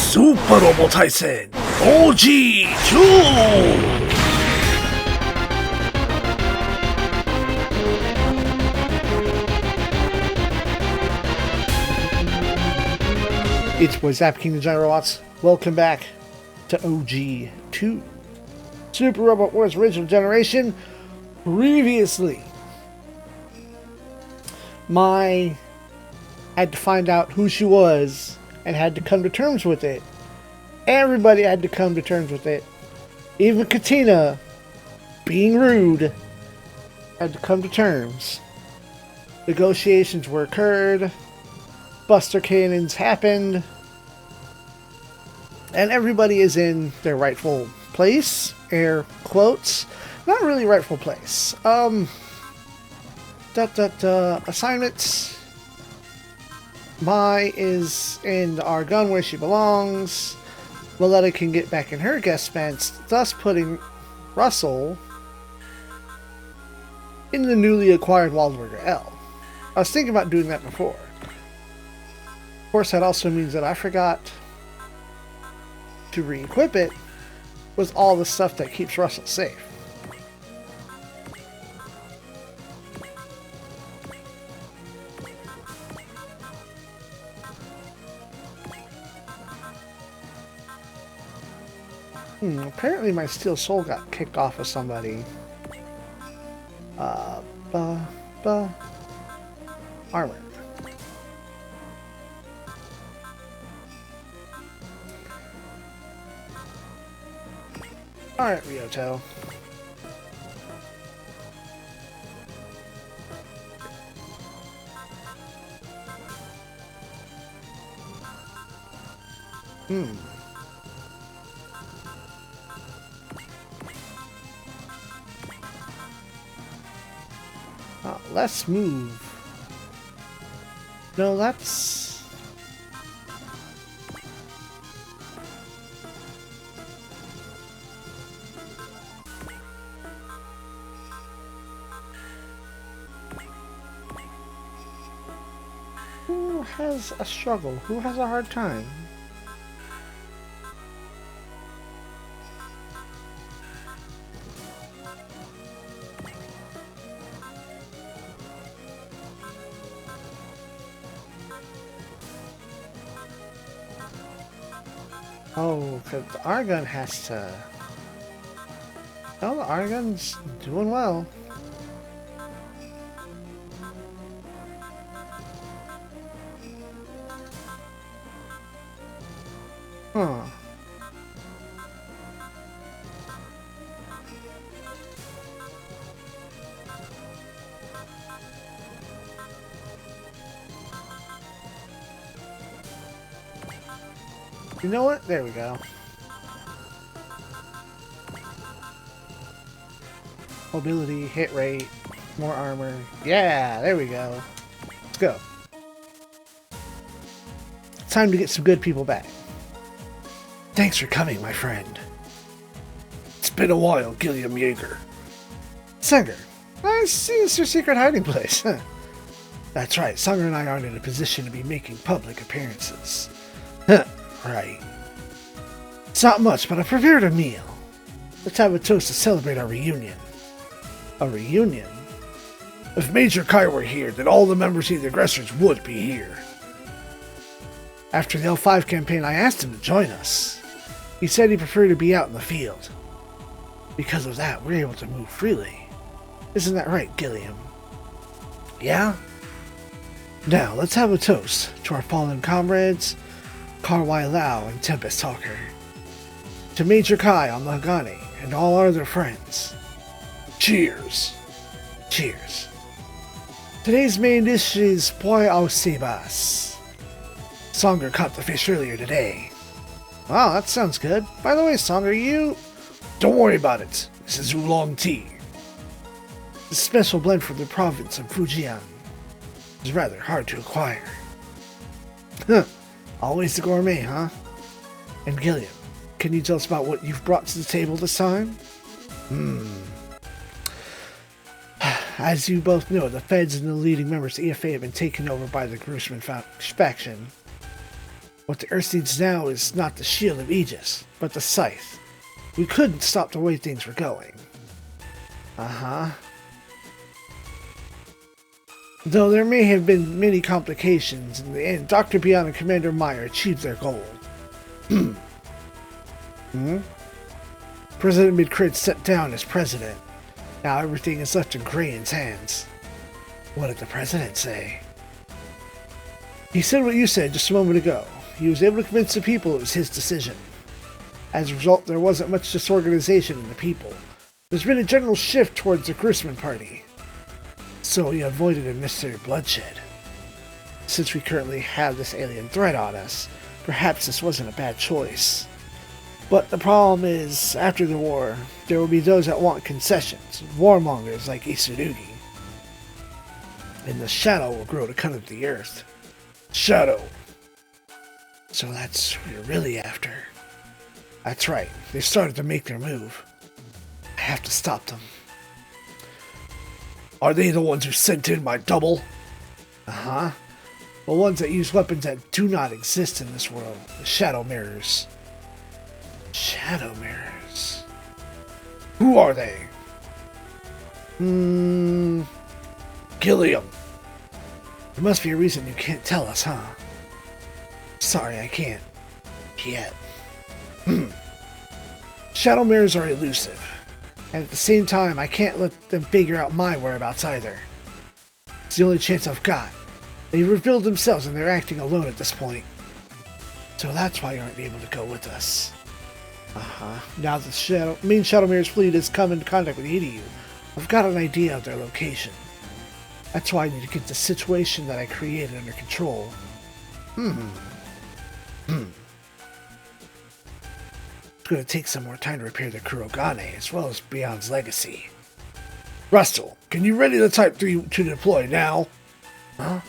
Super Robo Tyson OG2! It's boy Zappa King the Giant Robots. Welcome back to OG2. Super Robot Wars Original Generation. Previously, Mai had to find out who she was and had to come to terms with it. Everybody had to come to terms with it. Even Katina, being rude, had to come to terms. Negotiations were occurred. Buster Cannons happened. And everybody is in their rightful place. Air quotes. Not really rightful place. Assignments. Mai is in the Argonne where she belongs. Maletta can get back in her guest fence, thus putting Russell in the newly acquired Waldberger L. I was thinking about doing that before. Of course, that also means that I forgot to re-equip it with all the stuff that keeps Russell safe. Apparently my Steel Soul got kicked off of somebody. Armor. Alright, Ryoto. Let's move. No, that's... Who has a struggle? Who has a hard time? Oh, because the Argon has to... Oh, the Argon's doing well. Huh. You know what? There we go. Mobility, hit rate, more armor. Yeah, there we go. Let's go. Time to get some good people back. Thanks for coming, my friend. It's been a while, Gilliam Yeager. Sanger, I see it's your secret hiding place. That's right, Sanger and I aren't in a position to be making public appearances. Right. It's not much, but I prepared a meal. Let's have a toast to celebrate our reunion. A reunion? If Major Kai were here, then all the members of the aggressors would be here. After the L5 campaign, I asked him to join us. He said he preferred to be out in the field. Because of that, we're able to move freely. Isn't that right, Gilliam? Yeah? Now, let's have a toast to our fallen comrades, Karwai Lau and Tempest Talker. To Major Kai on the Hagane and all our other friends. Cheers! Cheers. Today's main dish is Poi au Sebas. Songer caught the fish earlier today. Wow, that sounds good. By the way, Songer, you... Don't worry about it. This is oolong tea. The special blend from the province of Fujian. It's rather hard to acquire. Huh. Always the gourmet, huh? And Gilliam, can you tell us about what you've brought to the table this time? As you both know, the feds and the leading members of the EFA have been taken over by the Grossman faction. What the Earth needs now is not the shield of Aegis, but the scythe. We couldn't stop the way things were going. Uh-huh. Though there may have been many complications, in the end, Dr. Beyond and Commander Meyer achieved their goal. President Midcrit stepped down as president. Now everything is left in Grayan's hands. What did the president say? He said what you said just a moment ago. He was able to convince the people it was his decision. As a result, there wasn't much disorganization in the people. There's been a general shift towards the Grisman party. So he avoided unnecessary bloodshed. Since we currently have this alien threat on us, perhaps this wasn't a bad choice. But the problem is, after the war, there will be those that want concessions, warmongers like Isurugi. And the shadow will grow to cover the earth. Shadow. So that's what you're really after. That's right, they started to make their move. I have to stop them. Are they the ones who sent in my double? Uh-huh. The ones that use weapons that do not exist in this world. The Shadow Mirrors. Shadow Mirrors. Who are they? Gilliam. There must be a reason you can't tell us, huh? Sorry, I can't. Yet. Shadow Mirrors are elusive. And at the same time, I can't let them figure out my whereabouts either. It's the only chance I've got. They revealed themselves and they're acting alone at this point. So that's why you aren't able to go with us. Now the main Shadow Mirrors fleet has come into contact with Hiryu. I've got an idea of their location. That's why I need to get the situation that I created under control. It's going to take some more time to repair the Kurogane, as well as Beyond's legacy. Rustle, can you ready the Type 3 to deploy now? Huh?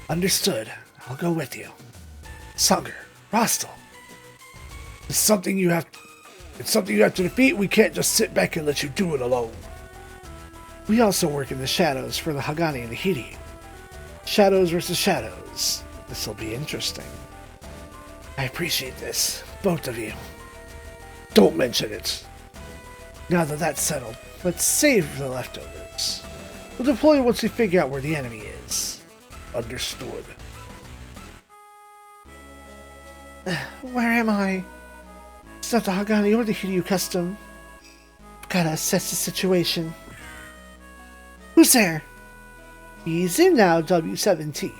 Understood. I'll go with you. Sunger, Rustle. It's something you have to defeat. We can't just sit back and let you do it alone. We also work in the shadows for the Hagane and the Hiryu. Shadows versus shadows. This'll be interesting. I appreciate this, both of you. Don't mention it. Now that that's settled, let's save the leftovers. We'll deploy once we figure out where the enemy is. Understood. Where am I? It's not the Hagane or the Hiryu custom. I've gotta assess the situation. Who's there? He's in now, W17.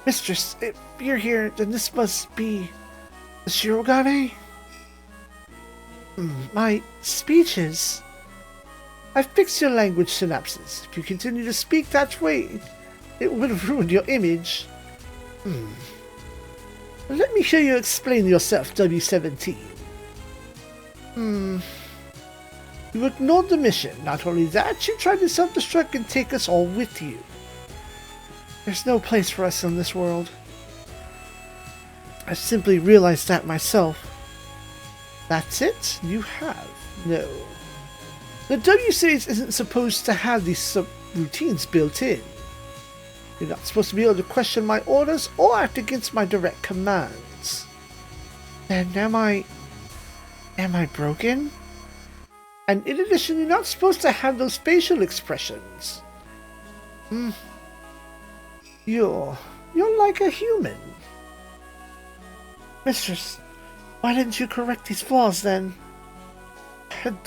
Mistress, if you're here, then this must be the Shirogane? My speeches. I fixed your language synapses. If you continue to speak that way, it would have ruined your image. Let me hear you explain yourself, W17. You ignored the mission. Not only that, you tried to self-destruct and take us all with you. There's no place for us in this world. I simply realized that myself. That's it? You have? No. The W-Series isn't supposed to have these sub-routines built in. You're not supposed to be able to question my orders or act against my direct commands. Then am I broken? And in addition, you're not supposed to have those facial expressions. You're like a human. Mistress, why didn't you correct these flaws then?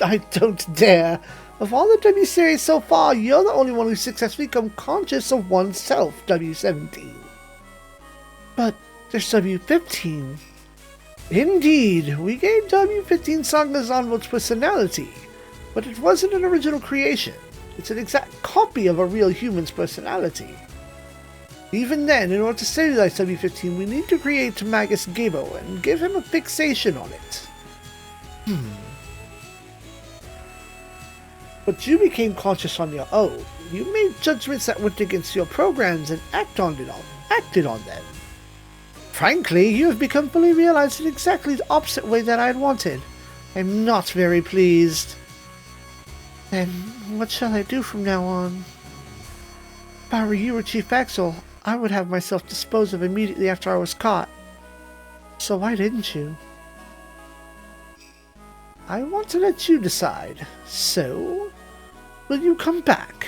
I don't dare. Of all the W-Series so far, you're the only one who's successfully become conscious of oneself, W-17. But there's W-15. Indeed, we gave W-15 Sanga's onward's personality, but it wasn't an original creation. It's an exact copy of a real human's personality. Even then, in order to stabilize W-15, we need to create Magus Gabo and give him a fixation on it. But you became conscious on your own. You made judgments that went against your programs and acted on them. Frankly, you have become fully realized in exactly the opposite way that I had wanted. I'm not very pleased. Then, what shall I do from now on? If I were you or Chief Axel, I would have myself disposed of immediately after I was caught. So why didn't you? I want to let you decide. So, will you come back?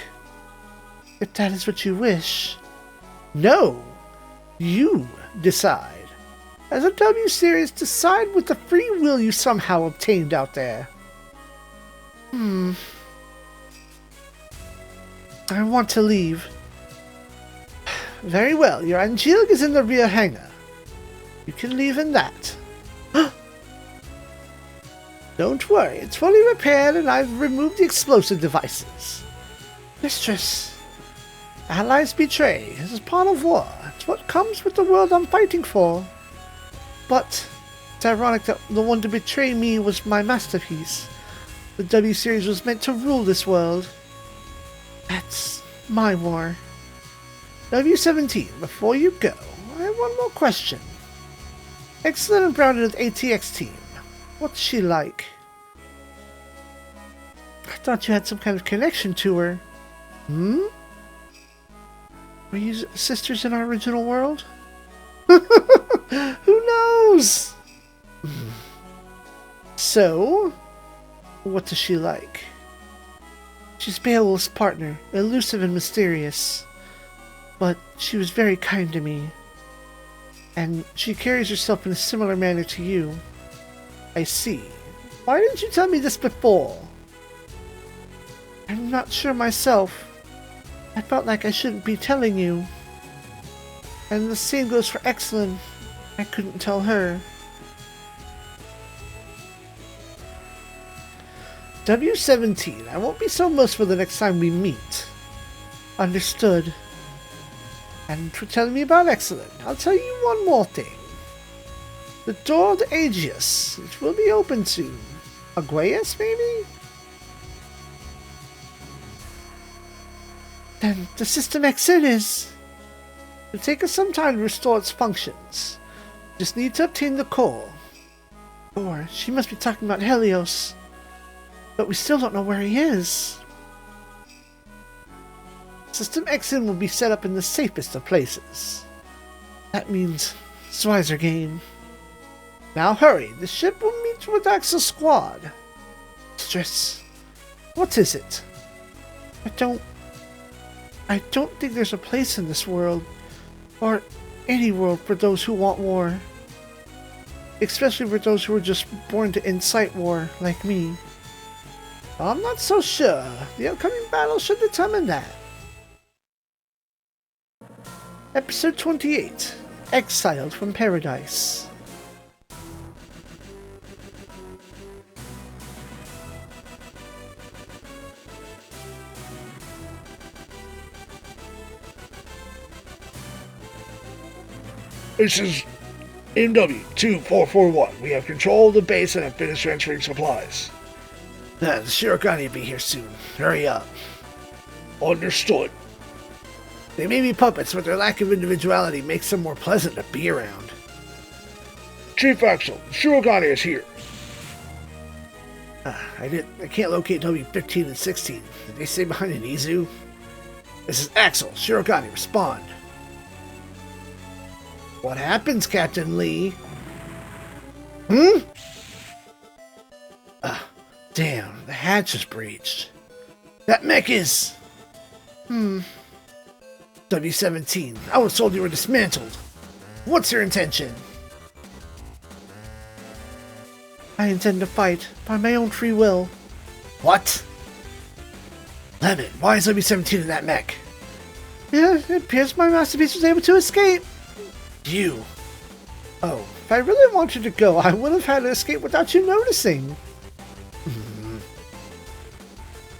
If that is what you wish. No! You decide. As a W series, decide with the free will you somehow obtained out there. I want to leave. Very well, your Angelic is in the rear hangar. You can leave in that. Don't worry, it's fully repaired and I've removed the explosive devices. Mistress, allies betray. This is part of war. It's what comes with the world I'm fighting for. But it's ironic that the one to betray me was my masterpiece. The W series was meant to rule this world. That's my war. W17, before you go, I have one more question. Exiled and Browned ATX team. What's she like? I thought you had some kind of connection to her. Were you sisters in our original world? Who knows? So, what does she like? She's Beowulf's partner, elusive and mysterious. But she was very kind to me. And she carries herself in a similar manner to you. I see. Why didn't you tell me this before? I'm not sure myself. I felt like I shouldn't be telling you. And the same goes for Exiled. I couldn't tell her. W17, I won't be so merciful the next time we meet. Understood. And for telling me about Exiled, I'll tell you one more thing. The door of the Aegis, it will be open soon. Aguias, maybe? Then the System Exit is... It'll take us some time to restore its functions. Just need to obtain the core. Or she must be talking about Helios. But we still don't know where he is. System Exit will be set up in the safest of places. That means Swizer game. Now hurry, the ship will meet with Axel's squad. Stress. What is it? I don't think there's a place in this world, or any world, for those who want war. Especially for those who are just born to incite war, like me. I'm not so sure. The upcoming battle should determine that. Episode 28, Exiled from Paradise. This is MW-2441. We have control of the base and have finished transferring supplies. The Shirogane will be here soon. Hurry up. Understood. They may be puppets, but their lack of individuality makes them more pleasant to be around. Chief Axel, Shirogane is here. I can't locate W15 and 16. Did they stay behind an Izu? This is Axel. Shirogane, respond. What happens, Captain Lee? Damn, the hatch is breached. That mech is... W17, I was told you were dismantled. What's your intention? I intend to fight, by my own free will. What? Lemon, why is W17 in that mech? Yeah, it appears my masterpiece was able to escape. You. Oh, if I really wanted to go, I would have had to escape without you noticing.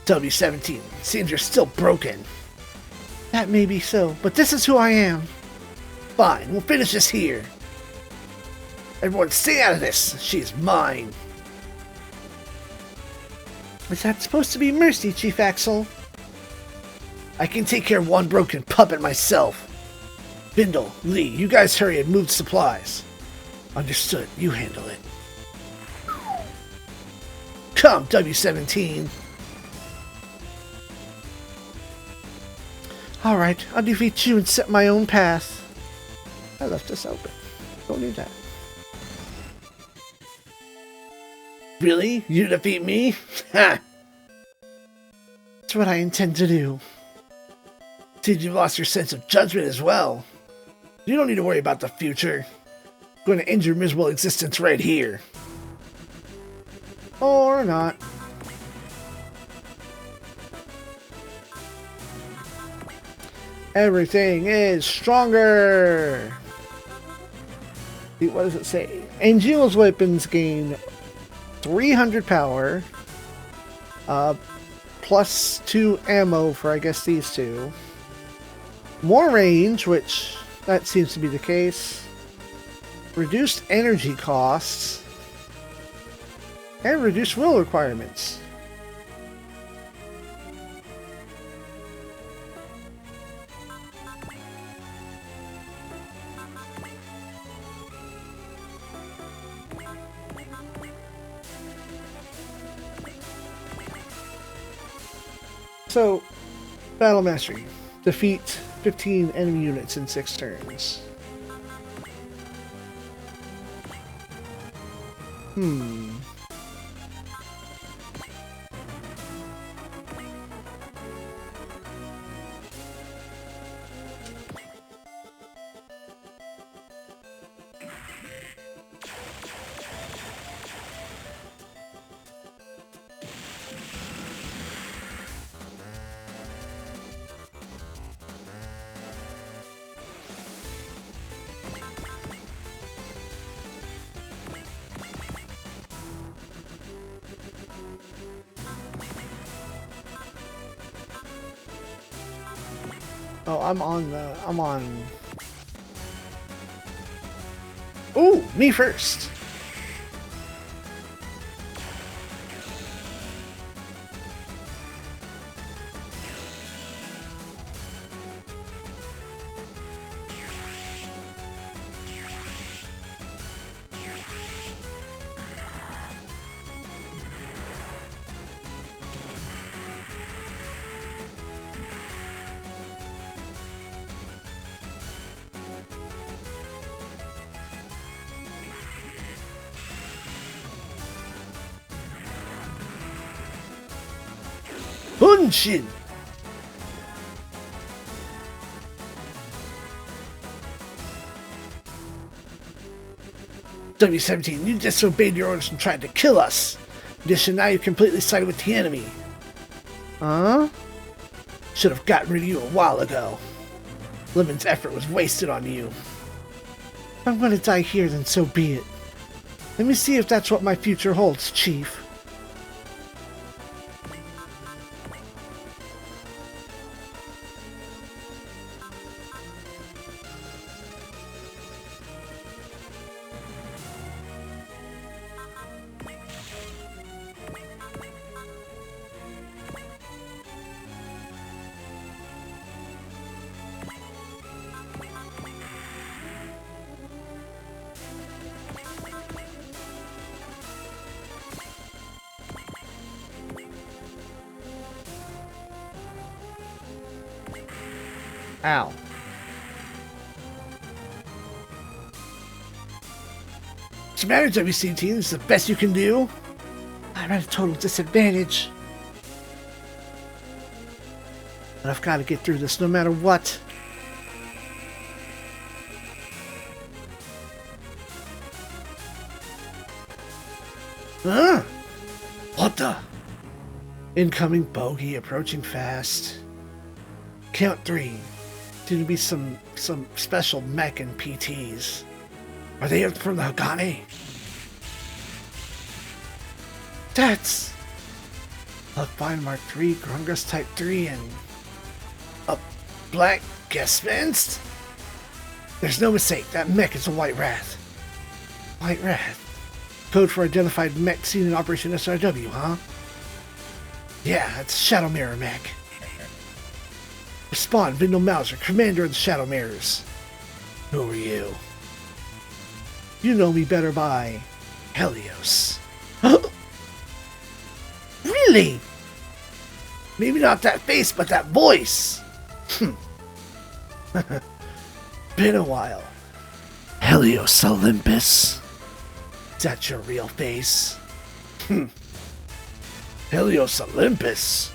W17, seems you're still broken. That may be so, but this is who I am. Fine, we'll finish this here. Everyone stay out of this. She is mine. Is that supposed to be mercy, Chief Axel? I can take care of one broken puppet myself. Bindle, Lee, you guys hurry and move supplies. Understood, you handle it. Come, W17. Alright, I'll defeat you and set my own path. I left this open. Don't need that. Really? You defeat me? Ha! That's what I intend to do. Seems you've lost your sense of judgment as well. You don't need to worry about the future. I'm going to end your miserable existence right here. Or not. Everything is stronger. What does it say? Angel's weapons gain 300 power. Plus 2 ammo for, I guess, these two. More range, which that seems to be the case. Reduced energy costs. And reduced will requirements. So, Battle Mastery. Defeat 15 enemy units in 6 turns. Oh, I'm on. Ooh, me first. Hunshin! W17, you disobeyed your orders and tried to kill us. In addition, now you completely sided with the enemy. Huh? Should have gotten rid of you a while ago. Lemon's effort was wasted on you. If I'm gonna die here, then so be it. Let me see if that's what my future holds, Chief. Ow. What's the matter, WCT? This is the best you can do? I'm at a total disadvantage. But I've got to get through this no matter what. Huh? What the? Incoming bogey approaching fast. Count 3. Seem to be some special mech and PTs. Are they from the Hagane? That's... A Fine Mark 3, Grungus Type 3, and a Black Gespenst? There's no mistake, that mech is a White Wrath. White Wrath? Code for identified mech seen in Operation SRW, huh? Yeah, it's Shadow Mirror mech. Respond, Vindel Mauser, Commander of the Shadow Mirrors. Who are you? You know me better by... Helios. Really? Maybe not that face, but that voice. Been a while. Helios Olympus. Is that your real face? Helios Olympus?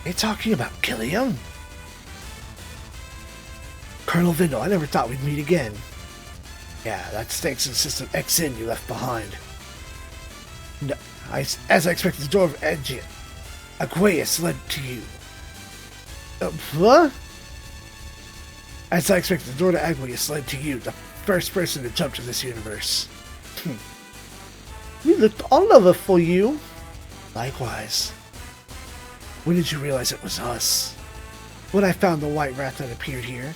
Are you talking about Killiam? Colonel Vindel, I never thought we'd meet again. Yeah, that's thanks to the System XN you left behind. No, as I expected, the door of Aqueous led to you. What? As I expected, the door to Aqueous led to you, the first person to jump to this universe. We looked all over for you. Likewise. When did you realize it was us? When I found the White Rat that appeared here.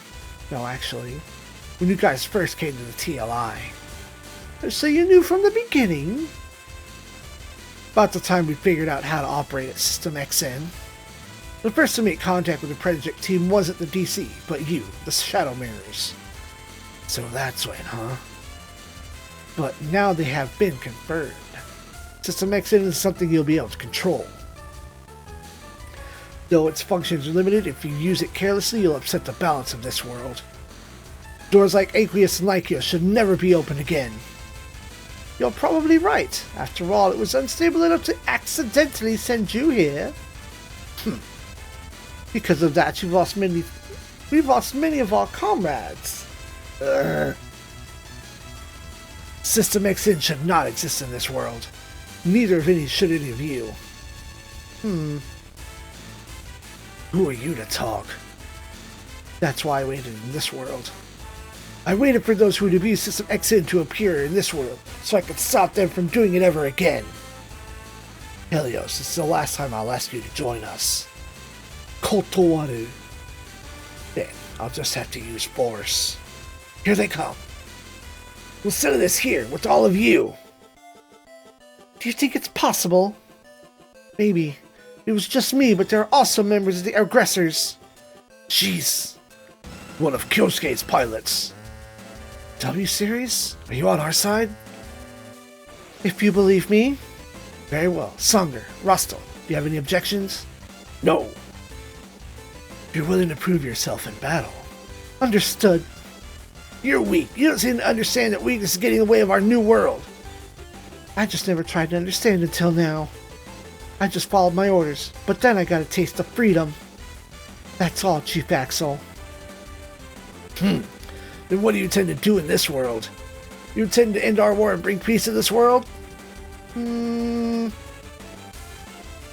No, actually, when you guys first came to the TLI. So you knew from the beginning? About the time we figured out how to operate at System XN. The first to make contact with the Project team wasn't the DC, but you, the Shadow Mirrors. So that's when, huh? But now they have been confirmed. System XN is something you'll be able to control. Though its functions are limited, if you use it carelessly, you'll upset the balance of this world. Doors like Aqueous and Lycia should never be opened again. You're probably right. After all, it was unstable enough to accidentally send you here. Because of that, we've lost many of our comrades. System XN should not exist in this world. Neither of any should any of you. Who are you to talk? That's why I waited in this world. I waited for those who would abuse System XN to appear in this world, so I could stop them from doing it ever again. Helios, this is the last time I'll ask you to join us. Kotowaru. Then, I'll just have to use force. Here they come. We'll settle this here, with all of you. Do you think it's possible? Maybe. It was just me, but there are also members of the aggressors. Jeez. One of Kyosuke's pilots. W-Series? Are you on our side? If you believe me. Very well. Sanger, Rostel, do you have any objections? No. You're willing to prove yourself in battle. Understood. You're weak. You don't seem to understand that weakness is getting in the way of our new world. I just never tried to understand until now. I just followed my orders, but then I got a taste of freedom. That's all, Chief Axel. Then what do you intend to do in this world? You intend to end our war and bring peace to this world?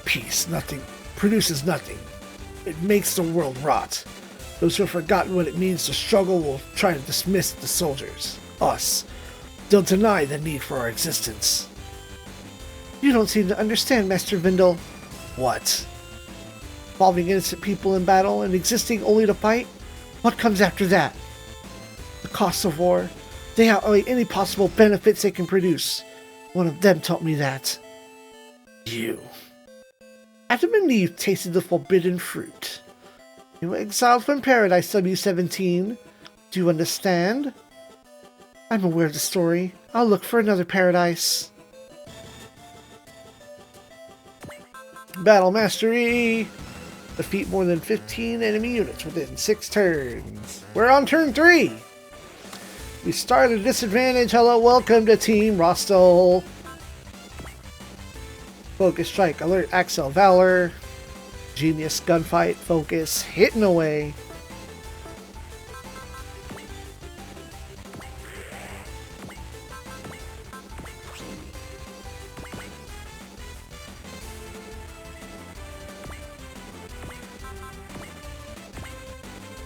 Peace, nothing, produces nothing. It makes the world rot. Those who have forgotten what it means to struggle will try to dismiss the soldiers, us. They'll deny the need for our existence. You don't seem to understand, Master Vindel. What? Involving innocent people in battle and existing only to fight? What comes after that? The costs of war. They outweigh any possible benefits they can produce. One of them taught me that. You. Adam and Eve tasted the forbidden fruit. You were exiled from paradise, W-17. Do you understand? I'm aware of the story. I'll look for another paradise. Battle Mastery! Defeat more than 15 enemy units within 6 turns. We're on turn 3! We start at a disadvantage. Hello, welcome to Team Rostel. Focus, Strike, Alert, Axel, Valor. Genius, Gunfight, Focus, Hitting Away.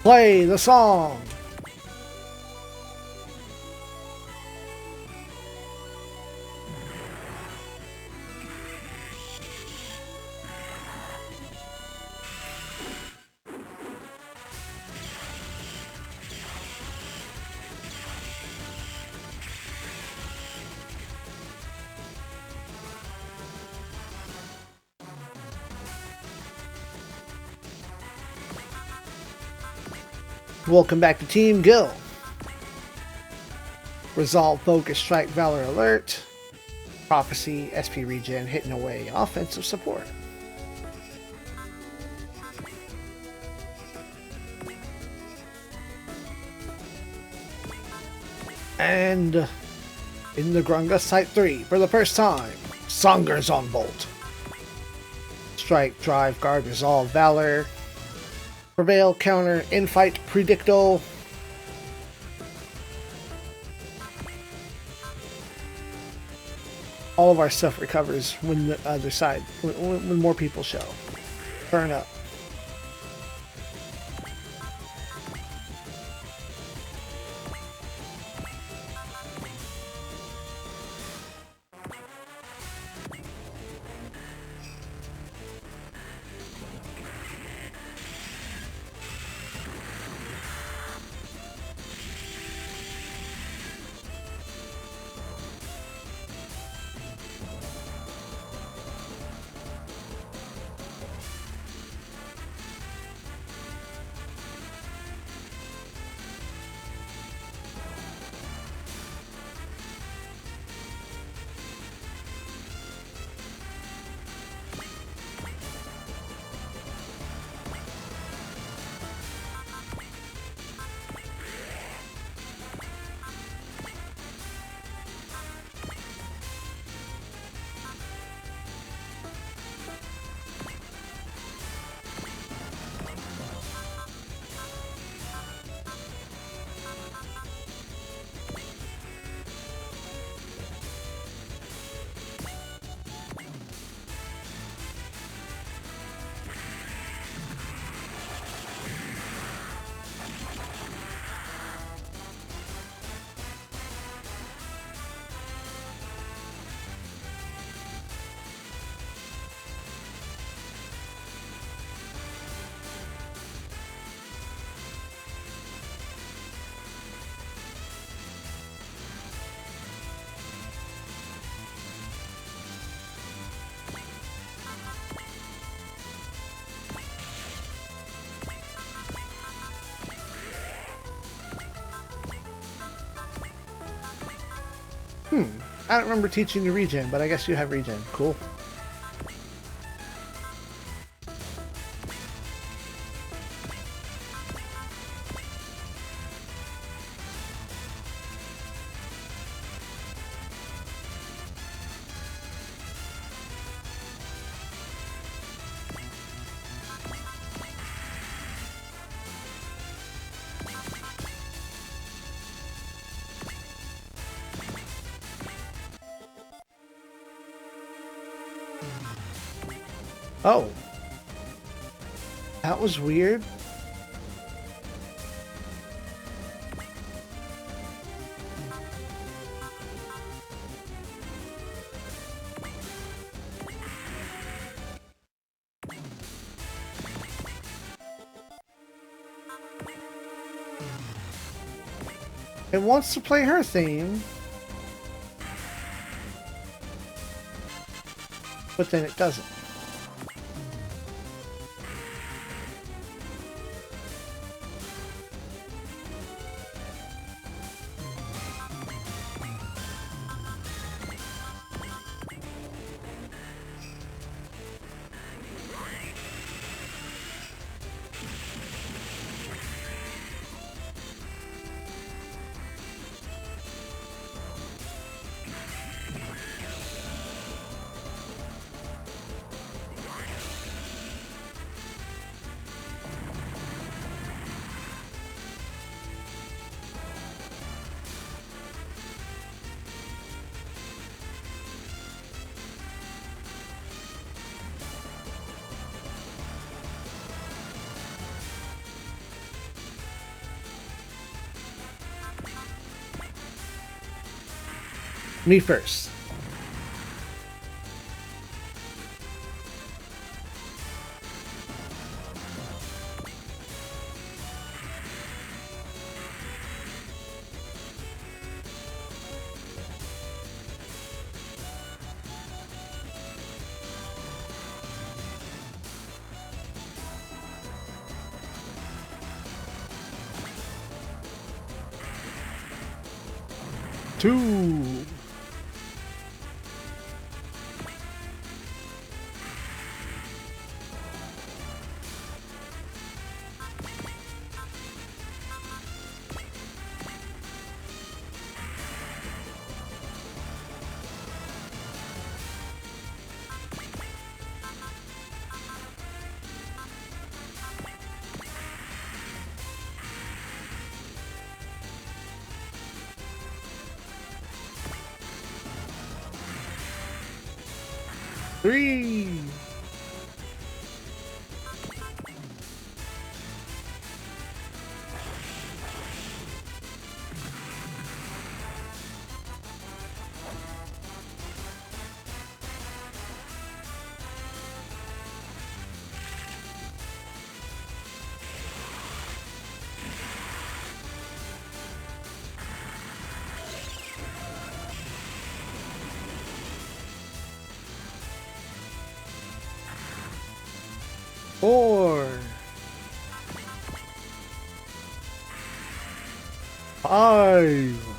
Play the song. Welcome back to Team Gil. Resolve, Focus, Strike, Valor, Alert. Prophecy, SP Regen, Hitting Away, Offensive Support. And in the Grunga Site 3 for the first time, Songer's on Bolt. Strike, drive, guard, resolve, valor. Prevail, counter, infight, predicto. All of our stuff recovers when the other side, when more people show. Burn up. I don't remember teaching you regen, but I guess you have regen. Cool. Oh. That was weird. It wants to play her theme. But then it doesn't. Me first. Two. 3. Four. 5.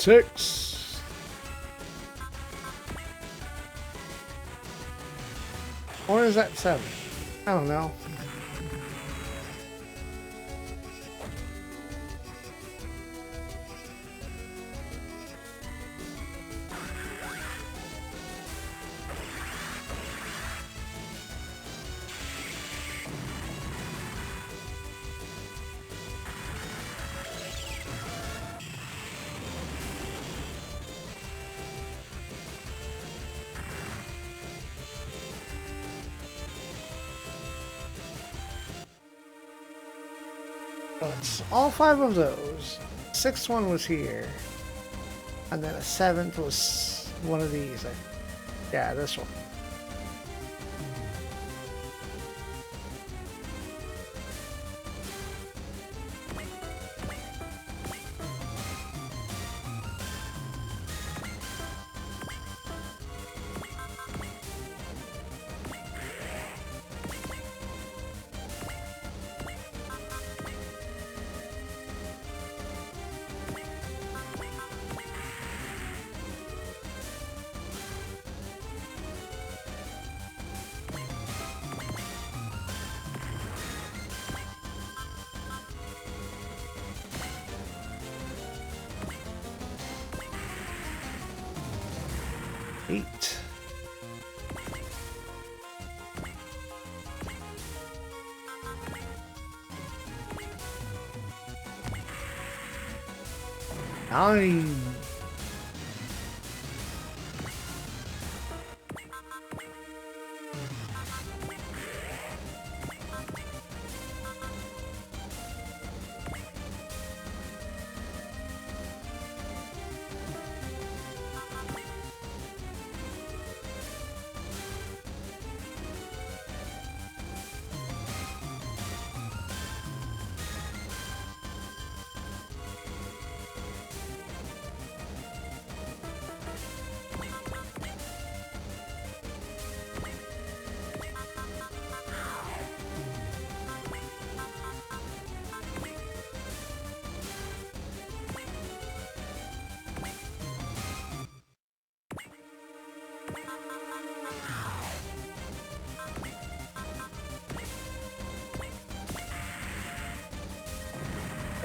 6. Or is that 7? I don't know. It's all 5 of those. 6th one was here. And then a 7th was one of these. Yeah, this one. Eight. Nine.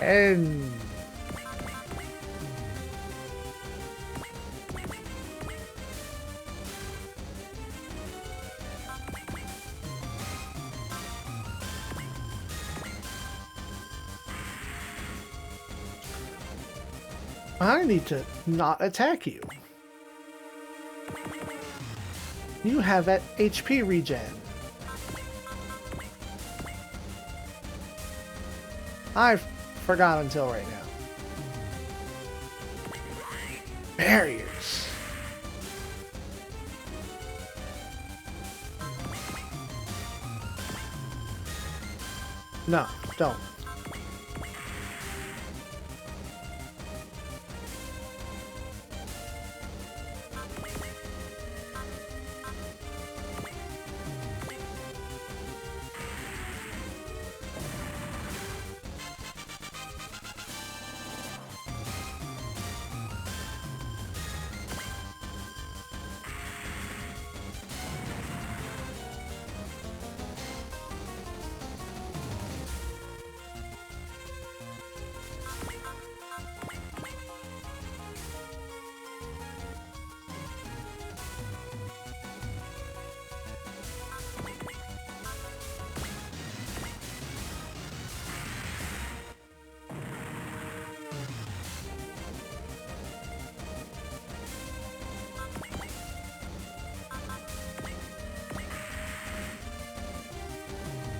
And I need to not attack you. You have that HP regen. I forgot until right now. Barriers. No, don't.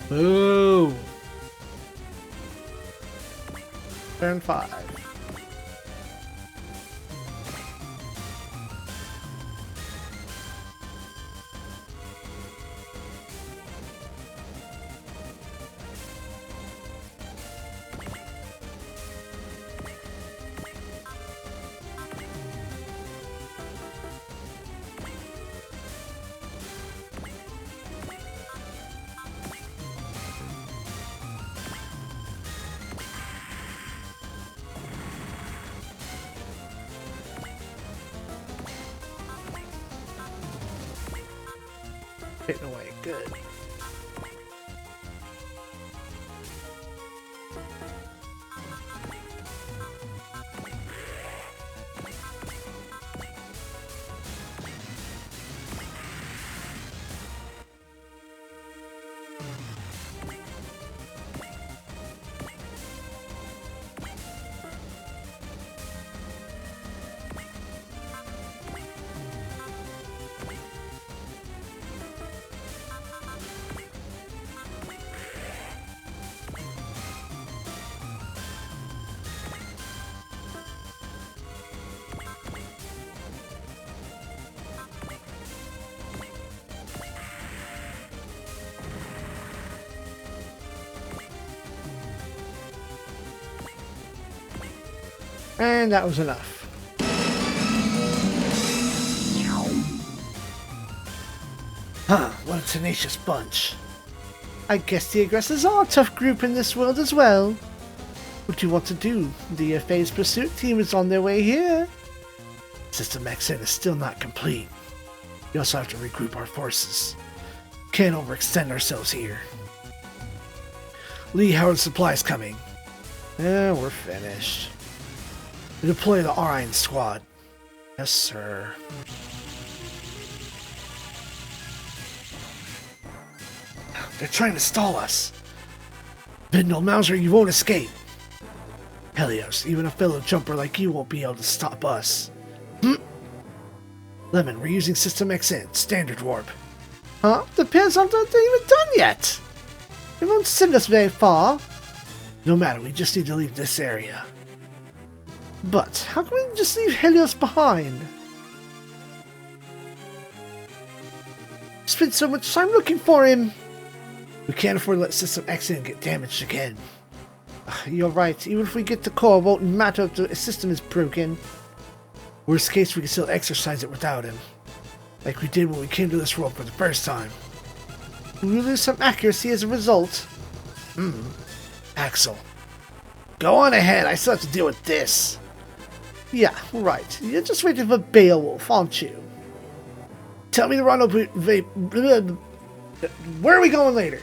Boo! Turn 5. Hitting away, good. And that was enough. Huh, what a tenacious bunch. I guess the aggressors are a tough group in this world as well. What do you want to do? The phase pursuit team is on their way here. System XN is still not complete. We also have to regroup our forces. Can't overextend ourselves here. Lee, how are the supplies coming? We're finished. Deploy the Orion squad. Yes, sir. They're trying to stall us. Bindle Mauser, you won't escape. Helios, even a fellow jumper like you won't be able to stop us. Lemon, we're using System XN, standard warp. Huh? Depends on what they're even done yet. It won't send us very far. No matter, we just need to leave this area. But how can we just leave Helios behind? Spent so much time looking for him. We can't afford to let System XN get damaged again. You're right. Even if we get the core, it won't matter if the system is broken. Worst case, we can still exercise it without him. Like we did when we came to this world for the first time. We lose some accuracy as a result. Axel. Go on ahead, I still have to deal with this. Yeah, right. You're just waiting for Beowulf, aren't you? Tell me the rendezvous. Where are we going later?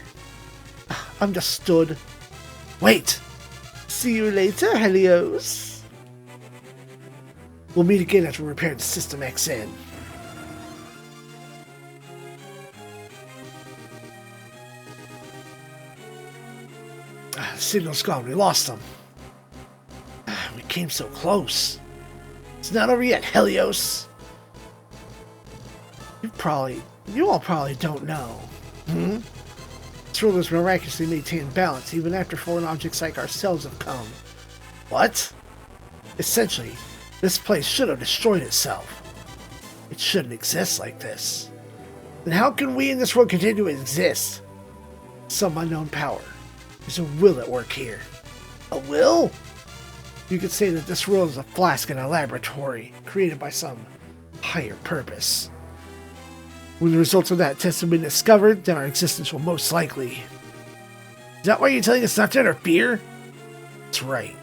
Understood. Wait. See you later, Helios. We'll meet again after we repair the System XN. The signal's gone. We lost them. We came so close. It's not over yet, Helios. You all probably don't know. This world has miraculously maintained balance even after foreign objects like ourselves have come. What? Essentially, this place should have destroyed itself. It shouldn't exist like this. Then how can we in this world continue to exist? Some unknown power. There's a will at work here. A will? You could say that this world is a flask in a laboratory, created by some higher purpose. When the results of that test have been discovered, then our existence will most likely. Is that why you're telling us not to interfere? That's right.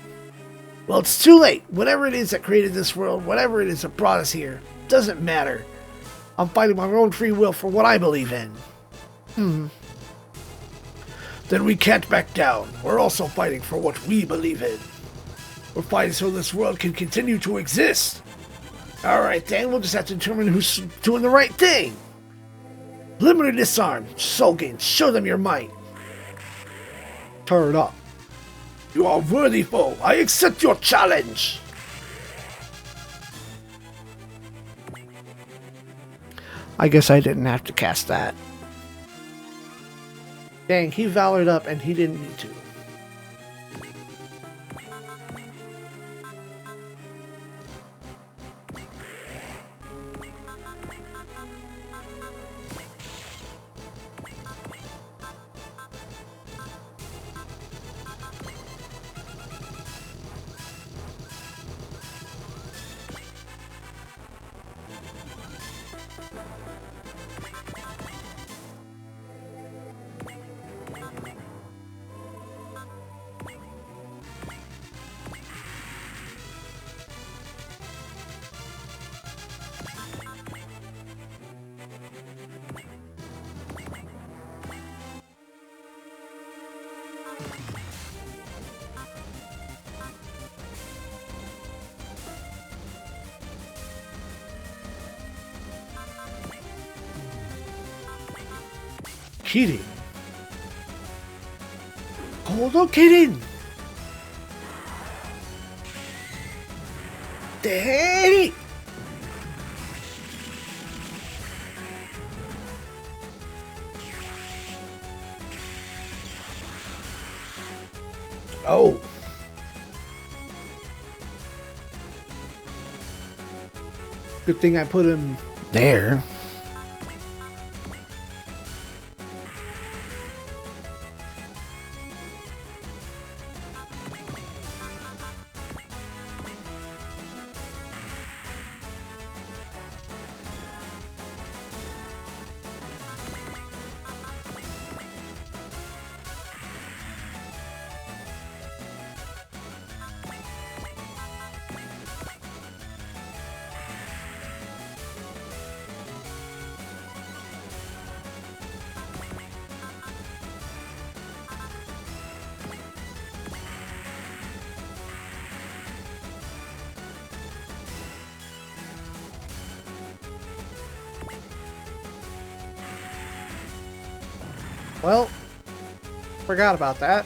Well, it's too late. Whatever it is that created this world, whatever it is that brought us here, doesn't matter. I'm fighting my own free will for what I believe in. Then we can't back down. We're also fighting for what we believe in. We're fighting so this world can continue to exist. Alright then, we'll just have to determine who's doing the right thing. Limited disarm. Solgain, show them your might. Turn up. You are worthy foe. I accept your challenge. I guess I didn't have to cast that. Dang, he valored up and he didn't need to. Kidding. Oh, no kidding. Daddy. Oh. Good thing I put him There. Well, forgot about that.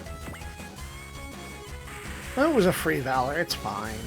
That was a free valor. It's fine.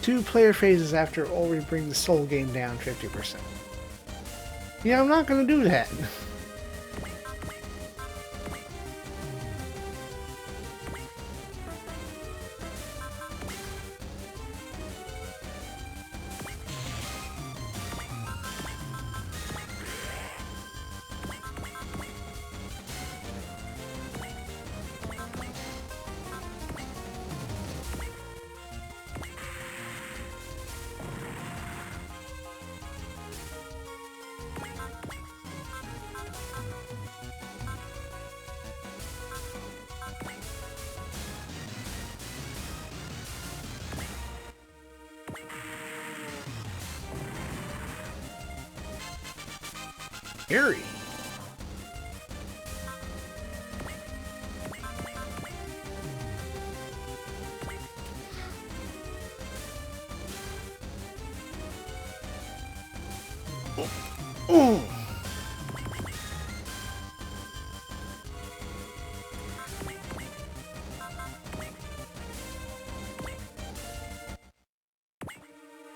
2 player phases after, or we bring the soul gain down 50%. Yeah, I'm not gonna do that. Eerie.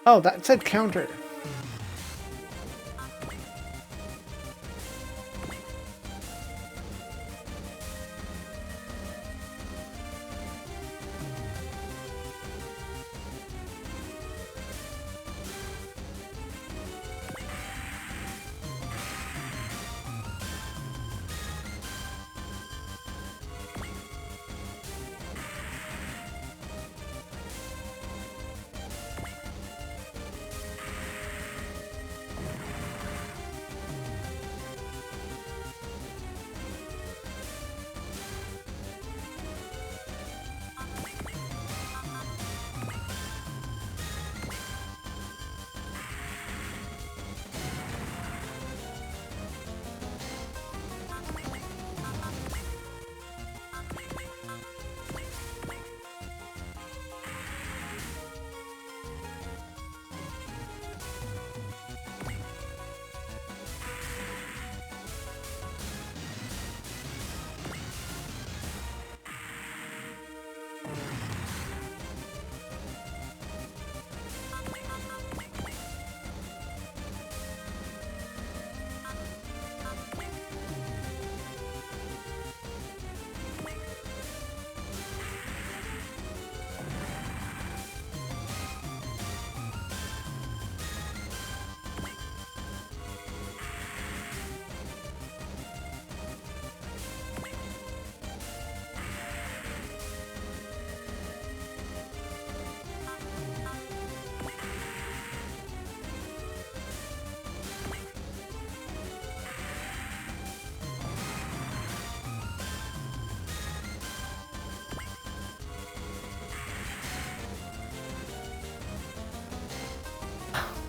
Oh, that said counter.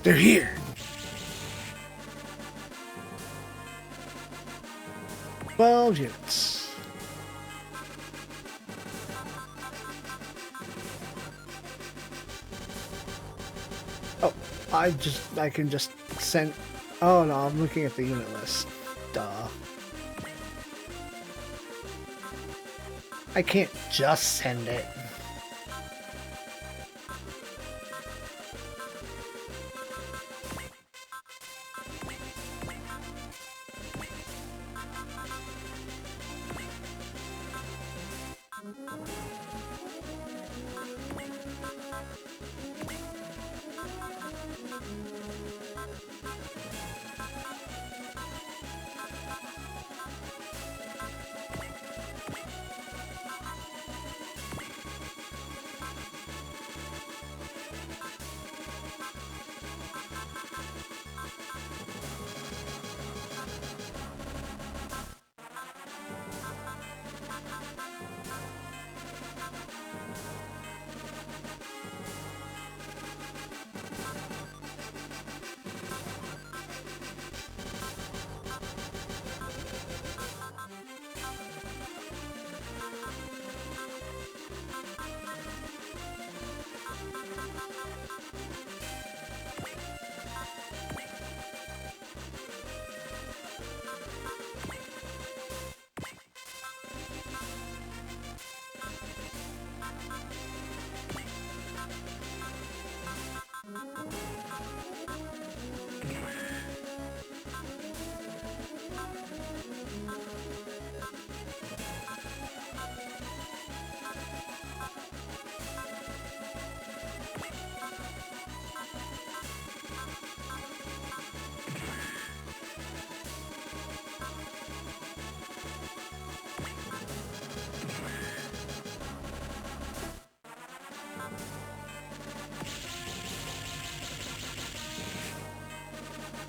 They're here. Twelve units. Oh, I can just send. Oh no, I'm looking at the unit list. Duh. I can't just send it.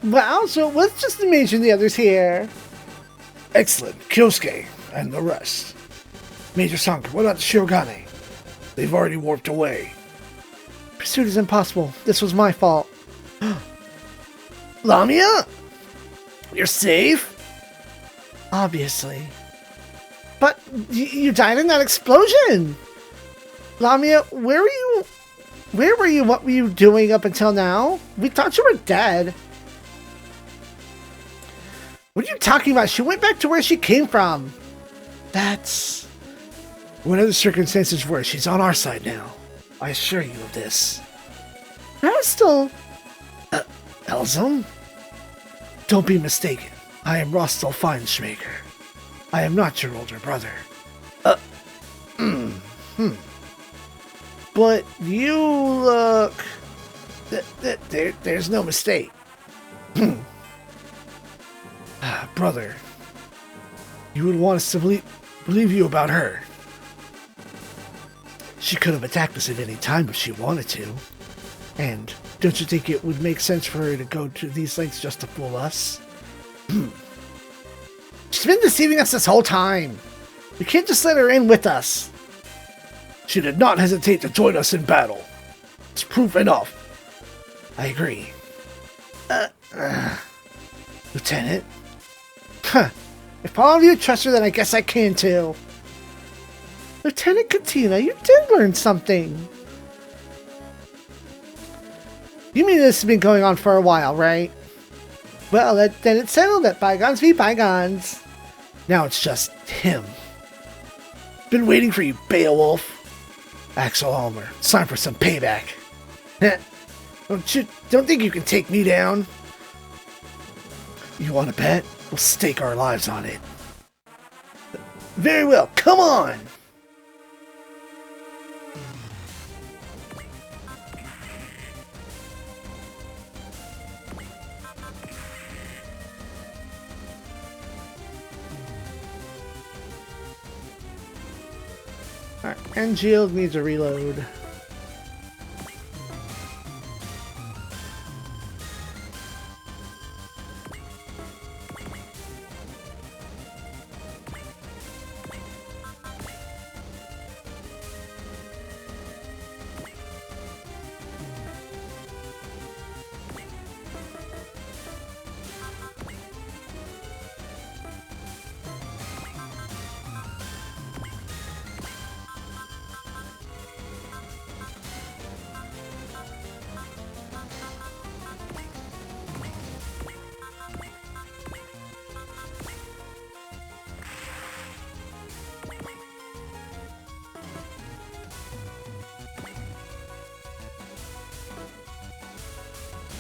Wow, so it was just the mage and the others here. Excellent, Kyosuke, and the rest. Major Sanka, what about the Shirogane? They've already warped away. Pursuit is impossible. This was my fault. Lamia? You're safe? Obviously. But you died in that explosion! Lamia, where were you? Where were you? What were you doing up until now? We thought you were dead. What are you talking about? She went back to where she came from. That's... Whatever the circumstances were, she's on our side now. I assure you of this. I was still... Elzum? Don't be mistaken. I am Rostel Feinschmaker. I am not your older brother. But you look... There's no mistake. Brother, you would want us to believe you about her. She could have attacked us at any time if she wanted to. And don't you think it would make sense for her to go to these lengths just to fool us? She's been deceiving us this whole time. We can't just let her in with us. She did not hesitate to join us in battle. It's proof enough. I agree. Lieutenant? Huh. If all of you trust her, then I guess I can too. Lieutenant Katina, you did learn something. You mean this has been going on for a while, right? Well, then it's settled that bygones be bygones. Now it's just him. Been waiting for you, Beowulf. Axel Homer, it's time for some payback. Don't think you can take me down? You want to bet? We'll stake our lives on it. Very well, come on! Alright, and Exiled needs a reload.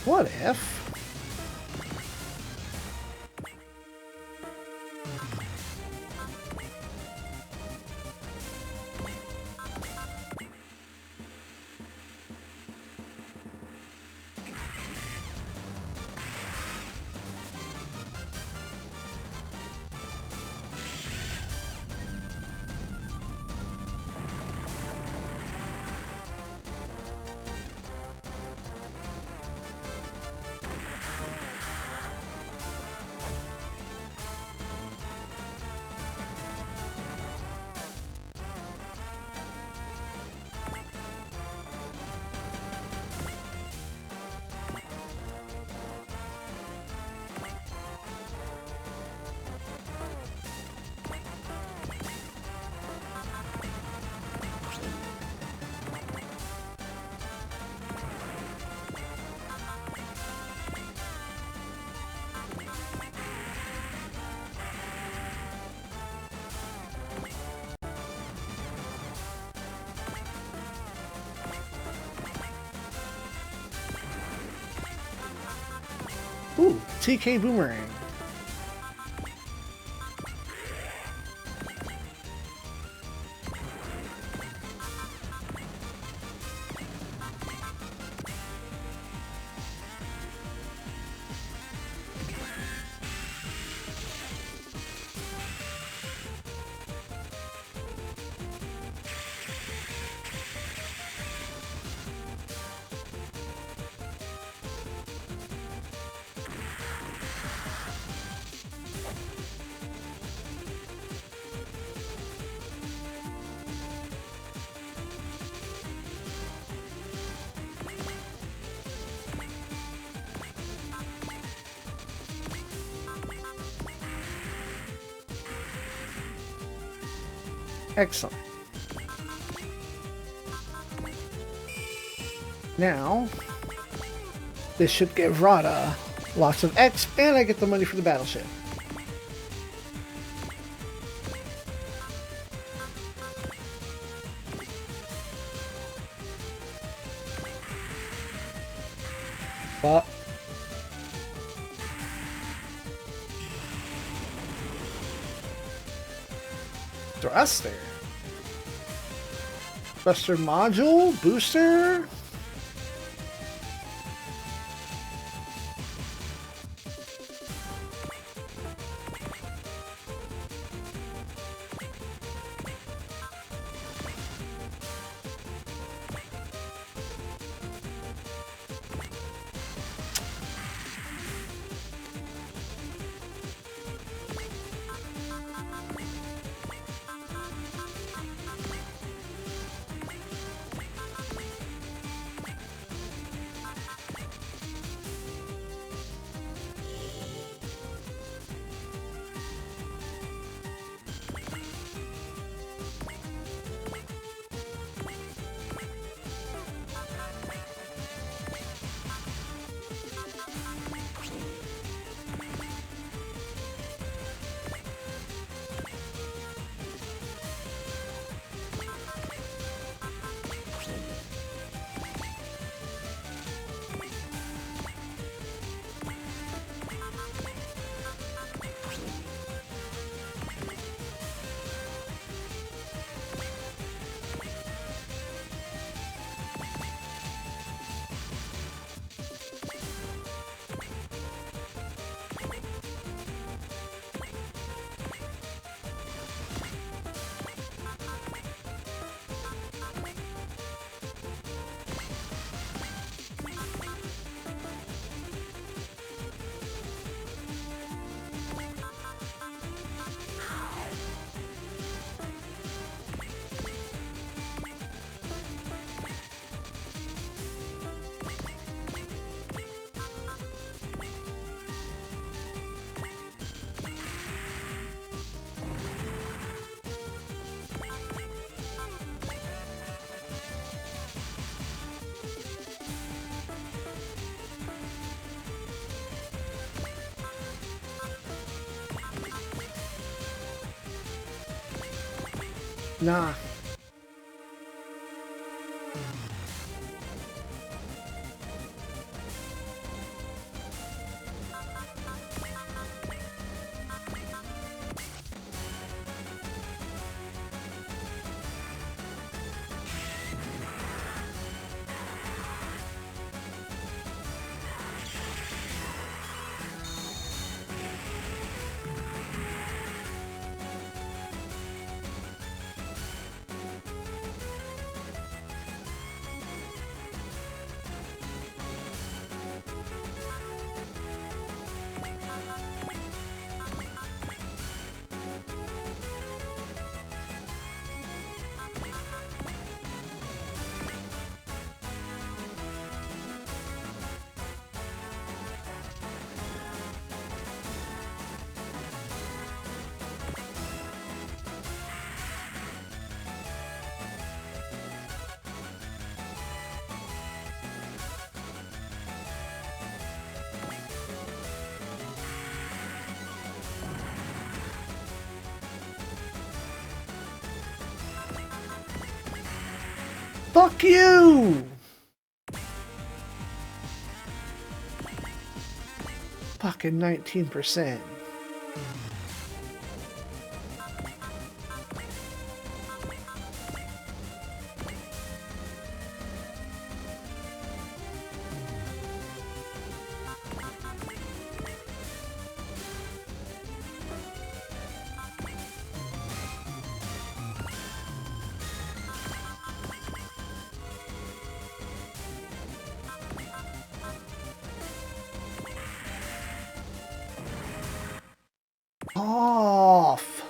What if? Ooh, TK Boomerang. Excellent. Now, this should give Rada lots of X, and I get the money for the battleship. But thruster. Thruster module, booster. Nah. Fuck you! Fucking 19%. Off.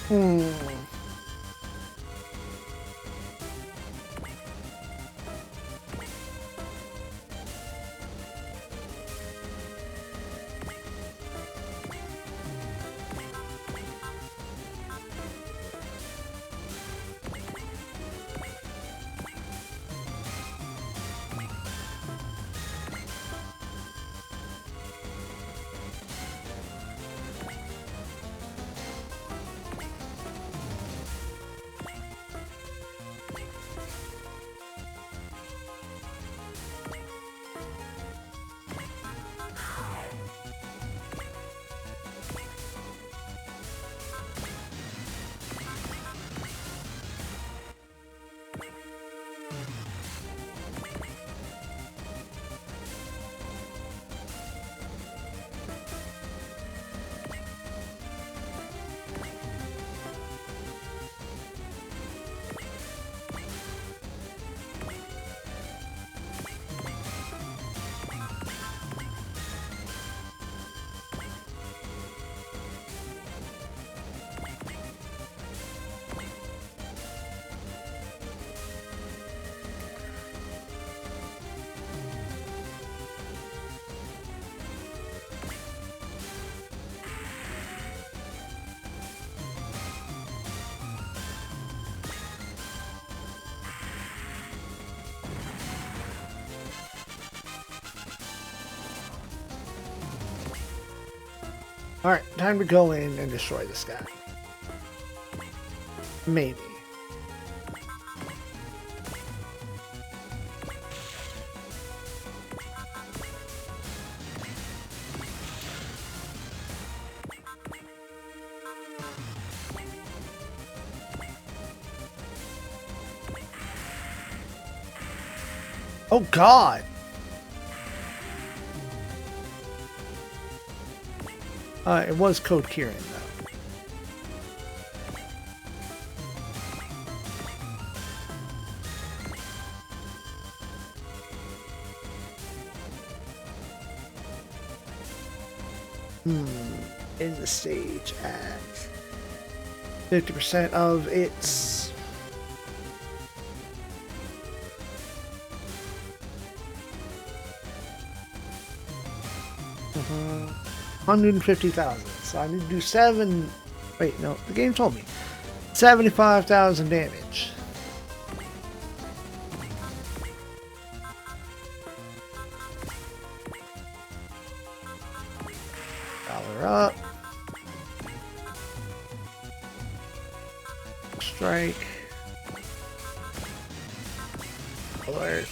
Hmm. Alright, time to go in and destroy this guy. Maybe. Oh God! It was Code Kieran, though. In the stage at 50% of its... Uh-huh. 150,000. So I need to do 7... Wait, no. The game told me. 75,000 damage. Dollar up. Strike. Alert.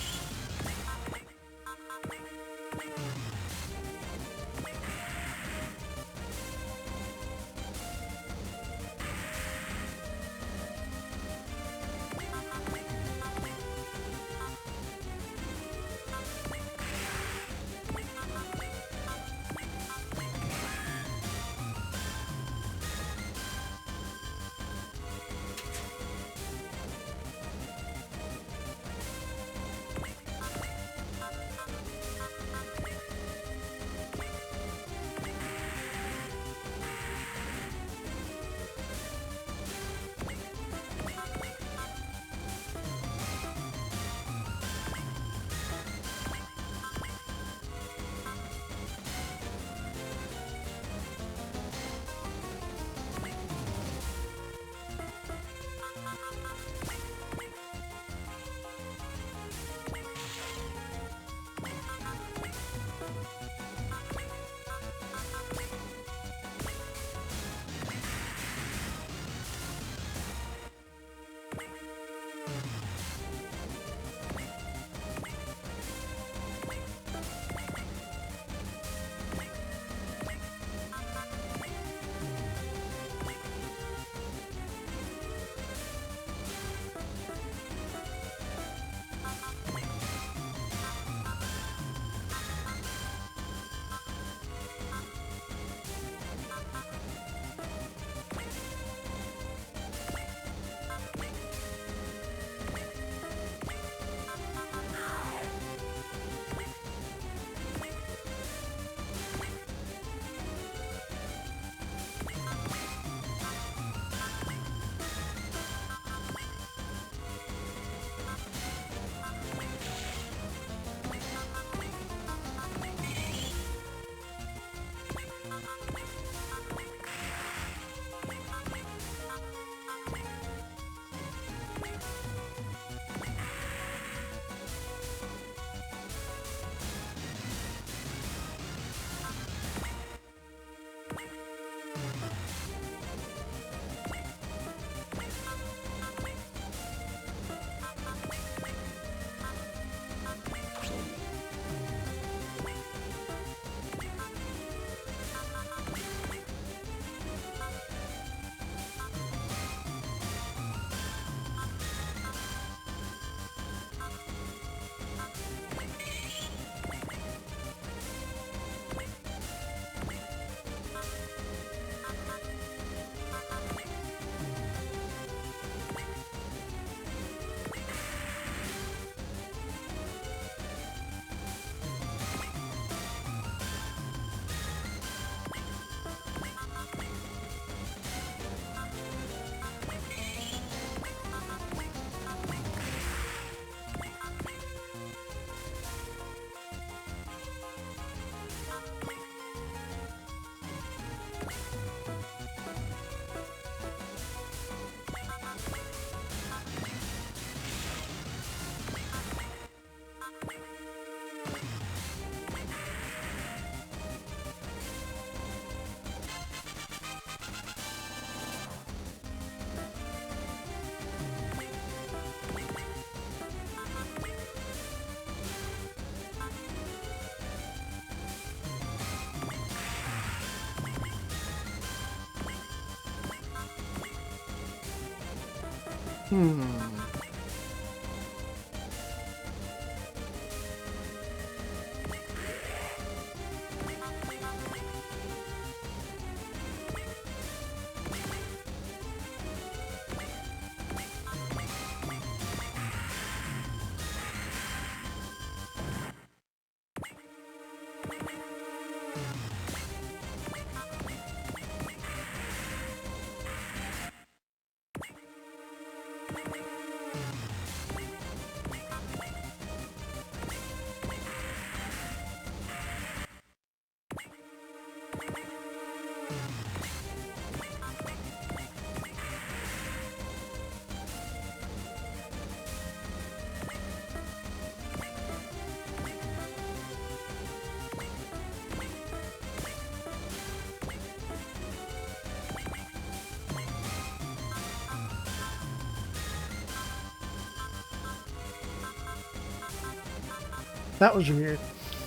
That was weird.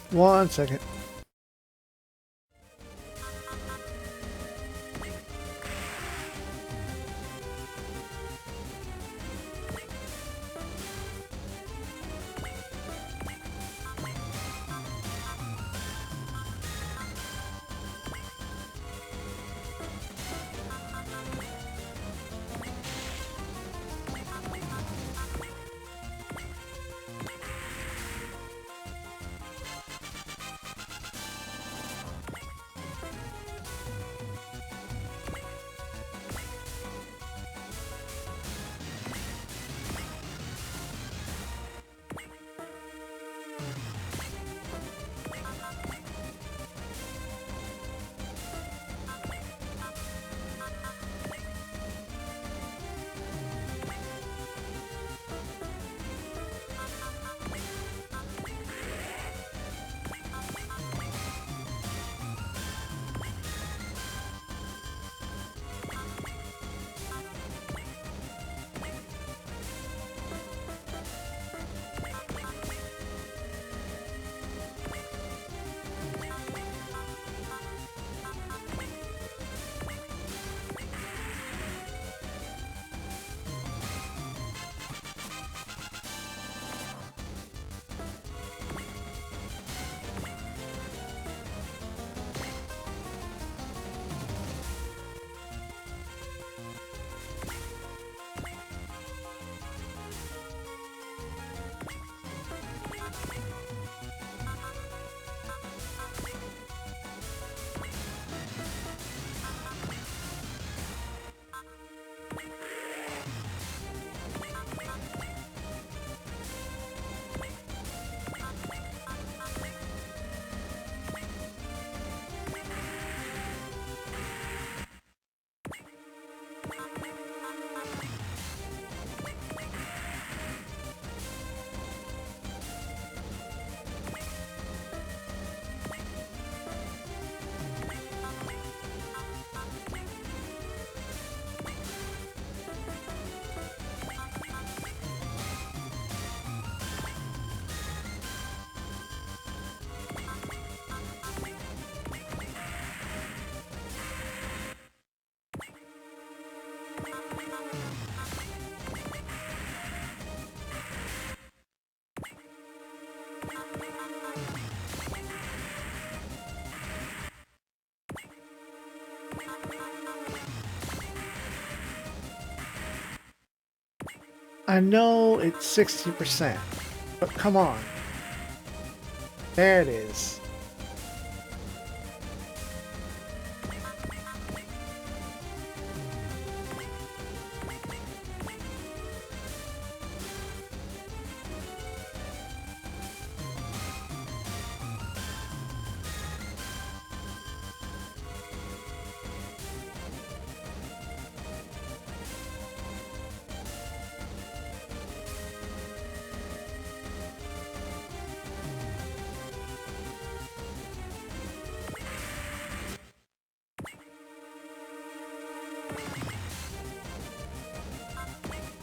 1 second. I know it's 60%, but come on. There it is.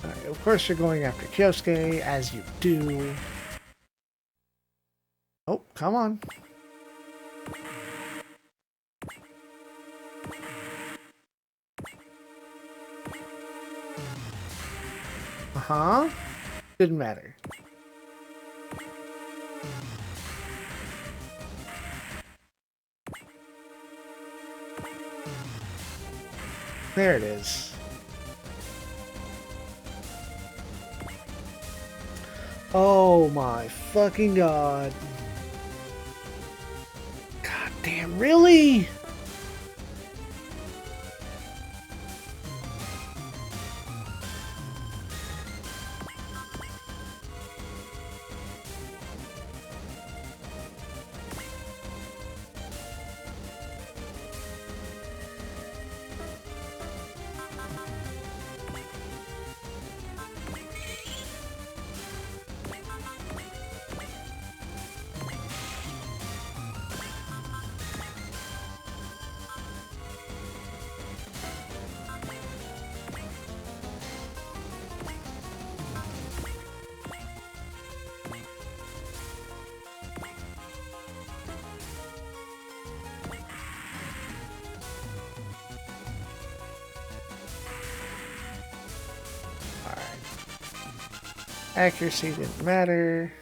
Alright, of course you're going after Kyosuke, as you do. Oh, come on. Uh-huh. Didn't matter. There it is. Oh my fucking god. God damn, really? Accuracy didn't matter.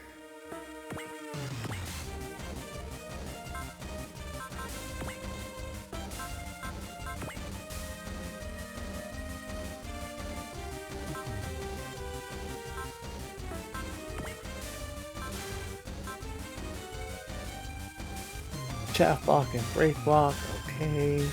Chaff block and break block, okay.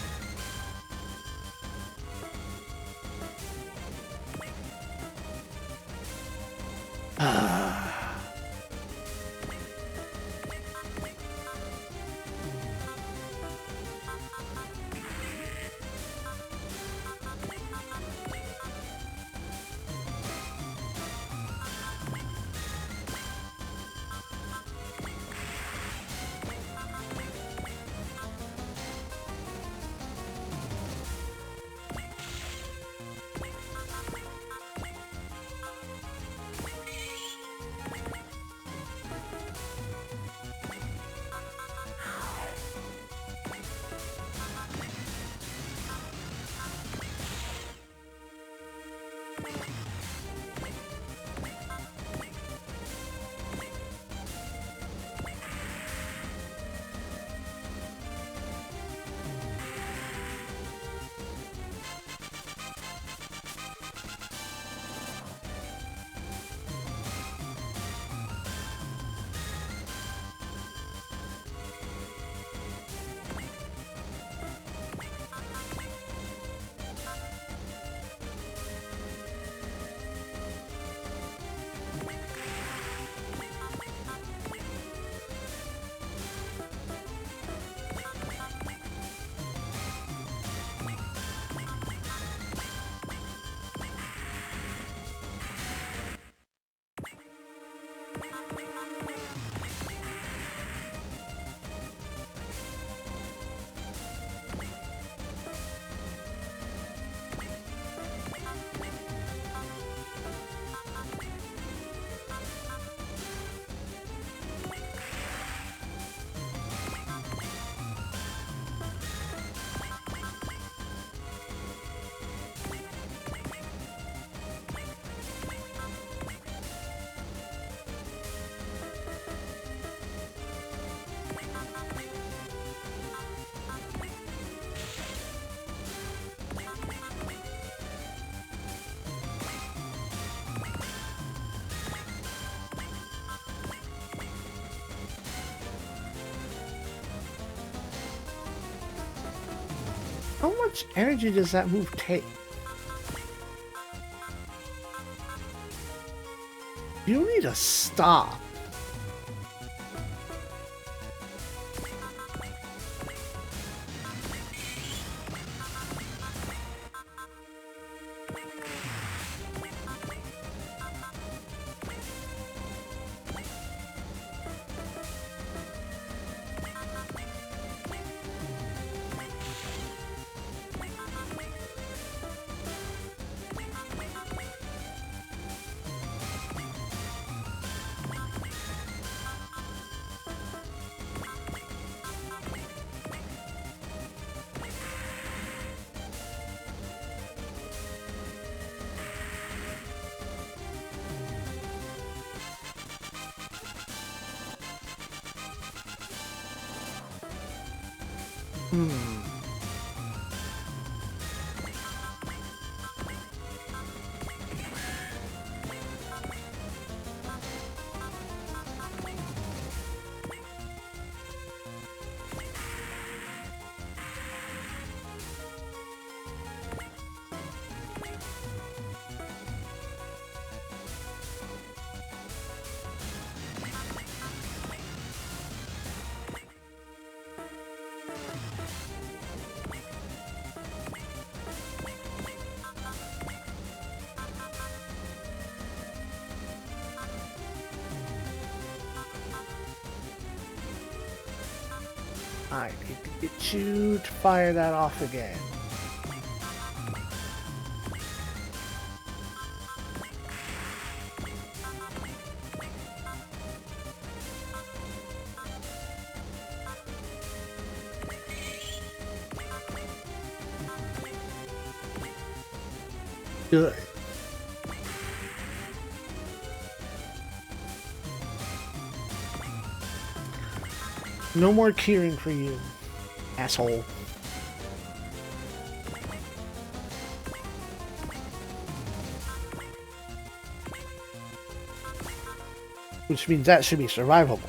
How much energy does that move take? You need to stop. I need to get you to fire that off again. Good. No more keyring for you, asshole. Which means that should be survivable.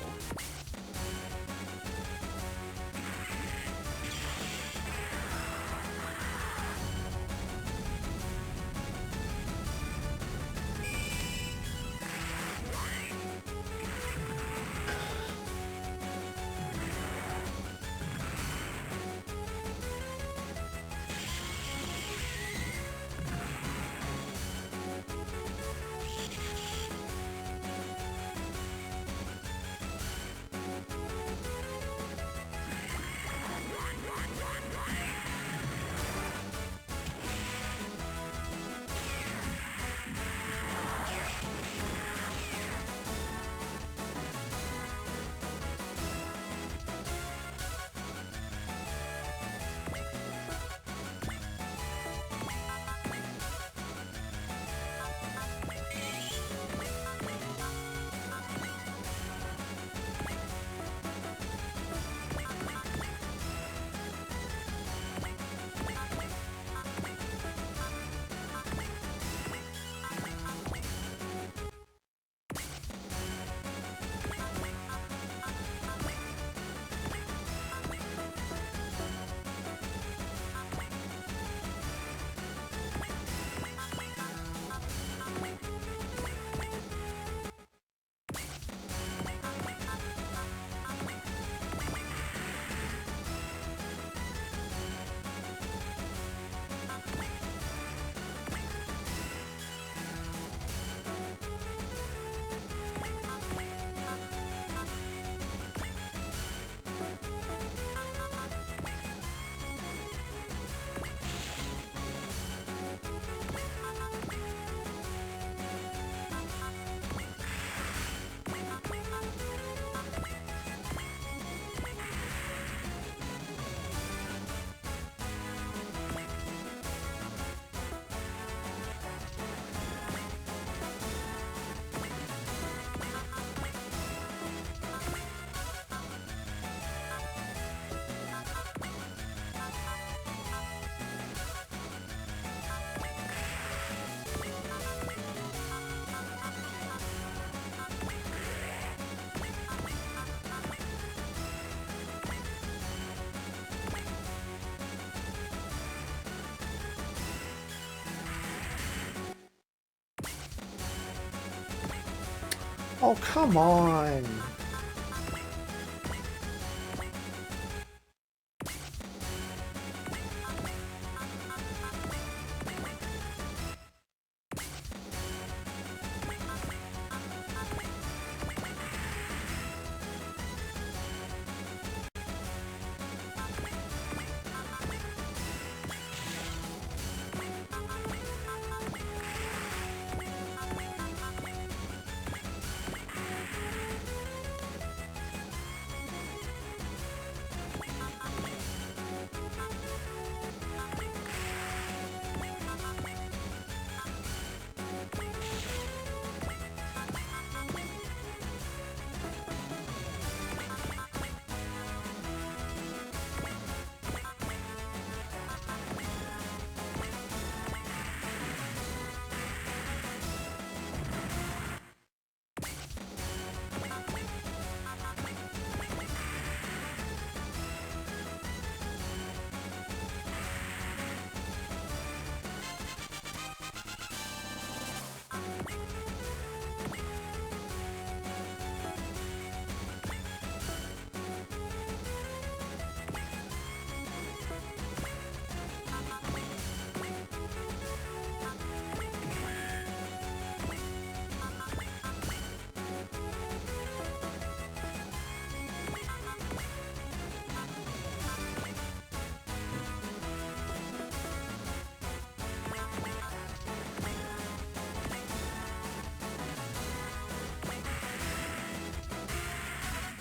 Oh, come on.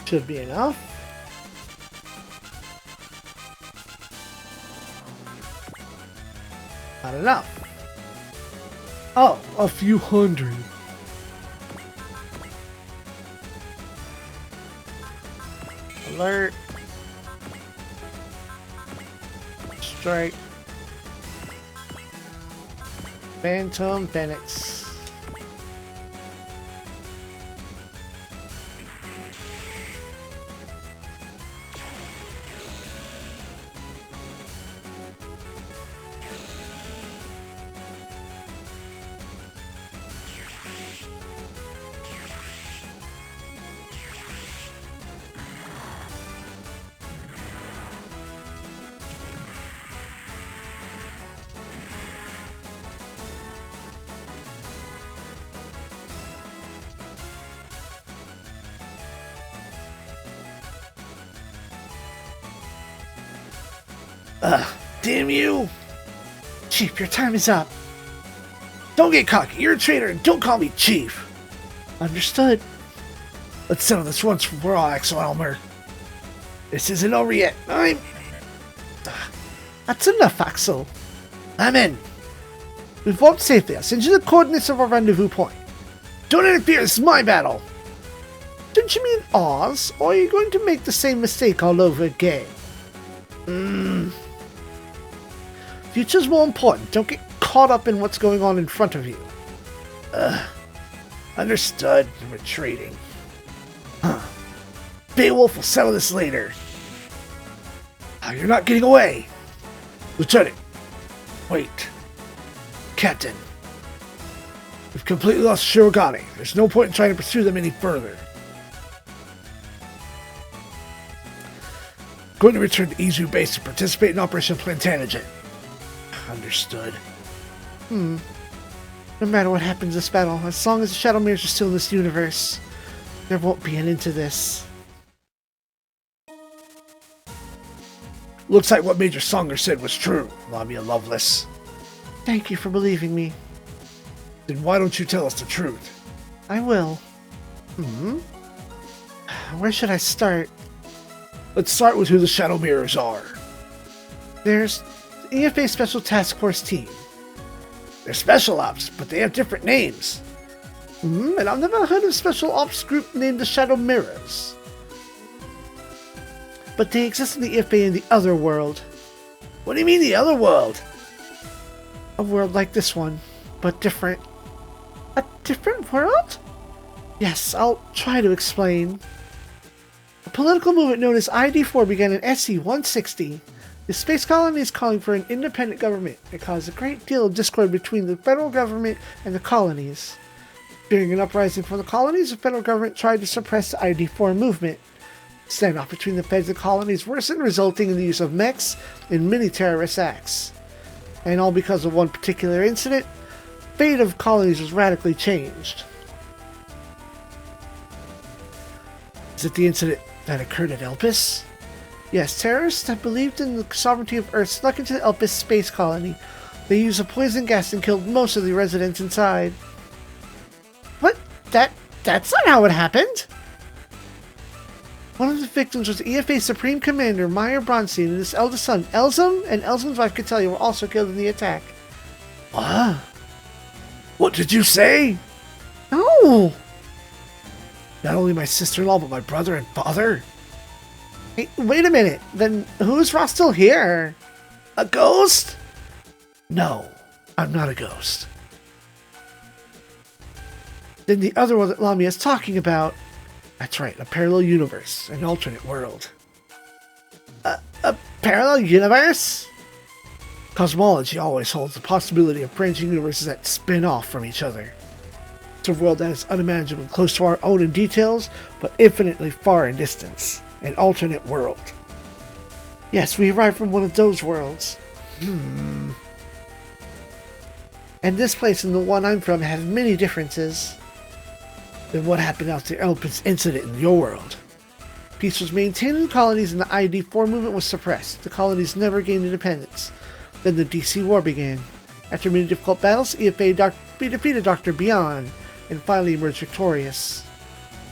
Should be enough. Not enough. Oh, a few hundred. Alert. Strike. Phantom Phoenix. Damn you! Chief, your time is up. Don't get cocky. You're a traitor, and don't call me Chief. Understood. Let's settle this once for all, Axel Elmer. This isn't over yet. That's enough, Axel. I'm in. We've walked safely. I'll send you the coordinates of our rendezvous point. Don't interfere. This is my battle. Don't you mean Oz? Or are you going to make the same mistake all over again? Future's more important. Don't get caught up in what's going on in front of you. Understood. I'm retreating. Beowulf will settle this later. You're not getting away. Lieutenant. Wait. Captain. We've completely lost Shirogane. There's no point in trying to pursue them any further. Going to return to Izu base to participate in Operation Plantagenet. Understood. No matter what happens this battle, as long as the Shadow Mirrors are still in this universe, there won't be an end to this. Looks like what Major Songer said was true, Lamia Loveless. Thank you for believing me. Then why don't you tell us the truth? I will. Where should I start? Let's start with who the Shadow Mirrors are. There's the EFA Special Task Force Team. They're Special Ops, but they have different names. And I've never heard of a Special Ops group named the Shadow Mirrors. But they exist in the EFA in the other world. What do you mean the other world? A world like this one, but different. A different world? Yes, I'll try to explain. A political movement known as ID4 began in SE-160. The space colony is calling for an independent government. It caused a great deal of discord between the federal government and the colonies. During an uprising from the colonies, the federal government tried to suppress the ID4 movement. Standoff between the feds and colonies worsened, resulting in the use of mechs in many terrorist acts. And all because of one particular incident, fate of colonies was radically changed. Is it the incident that occurred at Elpis? Yes, terrorists that believed in the sovereignty of Earth snuck into the Elpis space colony. They used a poison gas and killed most of the residents inside. What? That's not how it happened! One of the victims was the EFA Supreme Commander Meyer Bronstein and his eldest son, Elzum, and Elzum's wife Catellia were also killed in the attack. What? What did you say? No! Not only my sister-in-law, but my brother and father? Hey, wait a minute. Then who's Ross still here? A ghost? No, I'm not a ghost. Then the other one that Lamia is talking about. That's right, a parallel universe, an alternate world. A parallel universe? Cosmology always holds the possibility of branching universes that spin off from each other. It's a world that is unimaginably close to our own in details, but infinitely far in distance. An alternate world. Yes, we arrived from one of those worlds. And this place and the one I'm from have many differences. Then what happened after the Elpis incident in your world? Peace was maintained in the colonies and the ID4 movement was suppressed. The colonies never gained independence. Then the DC War began. After many difficult battles, EFA defeated Dr. Beyond and finally emerged victorious.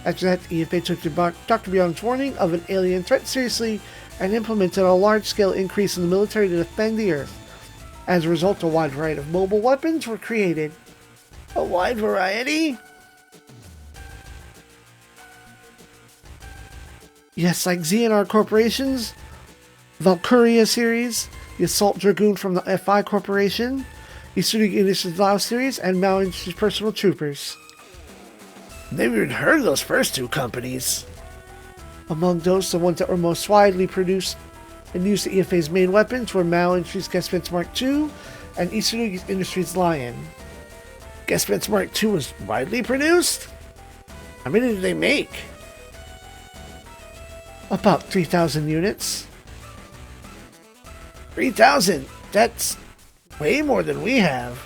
After that, the EFA took Dr. Beyond's warning of an alien threat seriously and implemented a large-scale increase in the military to defend the Earth. As a result, a wide variety of mobile weapons were created. A wide variety? Yes, like ZNR Corporation's Valkyria series, the Assault Dragoon from the FI Corporation, the SRW Industries Lao series, and Mao Industries Personal Troopers. Never even heard of those first two companies. Among those, the ones that were most widely produced and used the EFA's main weapons were Mao Industries Guest Mark II and SRW Industries Lion. Guest Mark II was widely produced? How many did they make? About 3,000 units. 3,000? That's way more than we have.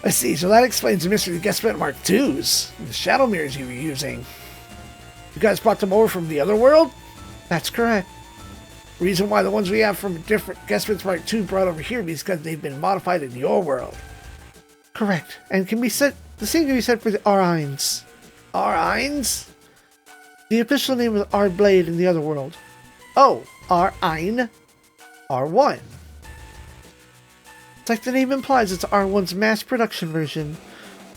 I see, so that explains the mystery of the Guest Mark IIs, the shadow mirrors you were using. You guys brought them over from the other world? That's correct. Reason why the ones we have from different Guest Mark II brought over here is because they've been modified in your world. Correct, and can be said, the same can be said for the R-Eins. R-Eins? The official name of R-Blade in the other world. Oh, R-Ein, R1. It's like the name implies, it's R1's mass production version.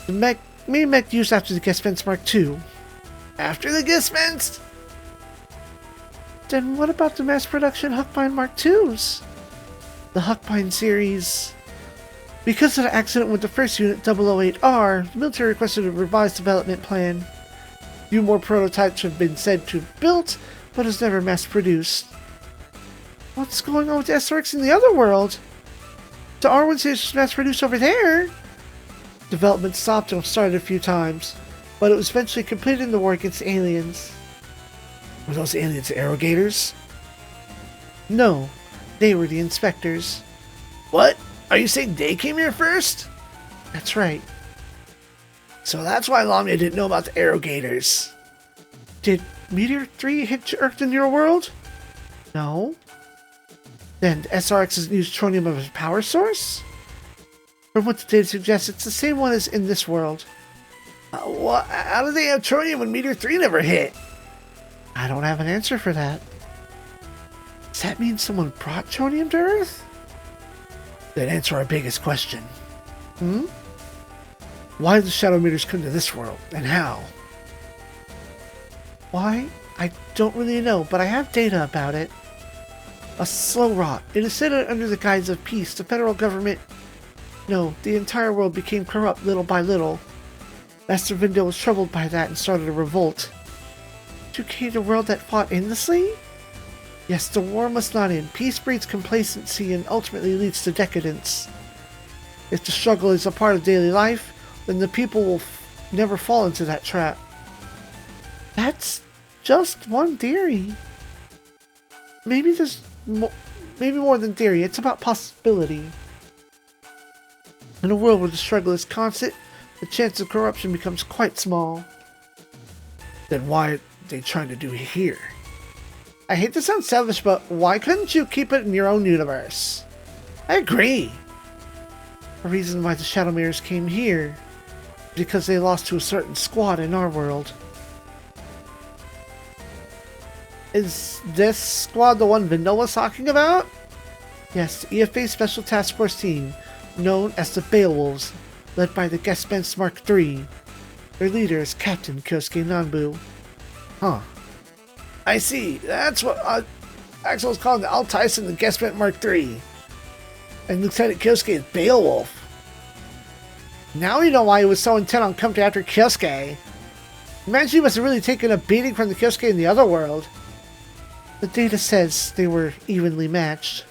The main mech used after the Guest Mark II. After the Guest? Then what about the mass production Huckbein Mark IIs? The Huckbein series. Because of the accident with the first unit, 008R, the military requested a revised development plan. Few more prototypes have been said to have built, but has never mass produced. What's going on with the SRX in the other world? The R1 series was mass produced over there. Development stopped and was started a few times, but it was eventually completed in the war against the aliens. Were those aliens arrogators? No, they were the inspectors. What? Are you saying they came here first? That's right. So that's why Lamia didn't know about the arrogators. Did Meteor 3 hit Earth in your world? No. Then SRX is used tronium as a power source? From what the data suggests, it's the same one as in this world. How do they have tronium when Meteor 3 never hit? I don't have an answer for that. Does that mean someone brought tronium to Earth? That answer our biggest question. Why did the shadow meters come to this world, and how? Why? I don't really know, but I have data about it. A slow rot. It is said that under the guise of peace, the federal government... No, the entire world became corrupt little by little. Master Vindo was troubled by that and started a revolt. To create a world that fought endlessly? Yes, the war must not end. Peace breeds complacency and ultimately leads to decadence. If the struggle is a part of daily life, then the people will never fall into that trap. That's just one theory. Maybe there's maybe more than theory. It's about possibility. In a world where the struggle is constant, the chance of corruption becomes quite small. Then why are they trying to do it here? I hate to sound selfish, but why couldn't you keep it in your own universe? I agree. The reason why the Shadow Mirrors came here is because they lost to a certain squad in our world. Is this squad the one Vindo was talking about? Yes, the EFA Special Task Force Team, known as the Beowulfs, led by the Guest Mark III. Their leader is Captain Kyosuke Nanbu. Huh. I see. That's what Axel was calling the Al Tyson the Guest Mark III. And Lieutenant Kyosuke is Beowulf. Now you know why he was so intent on coming after Kyosuke. Imagine he must have really taken a beating from the Kyosuke in the other world. The data says they were evenly matched,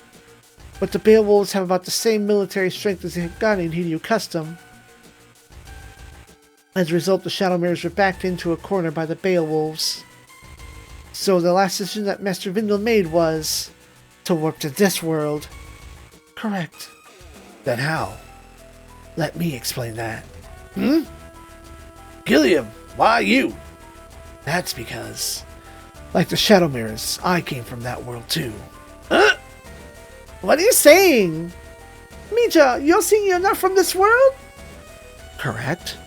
but the Beowulfs have about the same military strength as they had gotten in Hideo Custom. As a result, the Shadow Mirrors were backed into a corner by the Beowulfs. So the last decision that Master Vindel made was to warp to this world. Correct. Then how? Let me explain that. Gilliam, why you? That's because, like the Shadow Mirrors, I came from that world too. What are you saying? Mija, you're saying you're not from this world? Correct.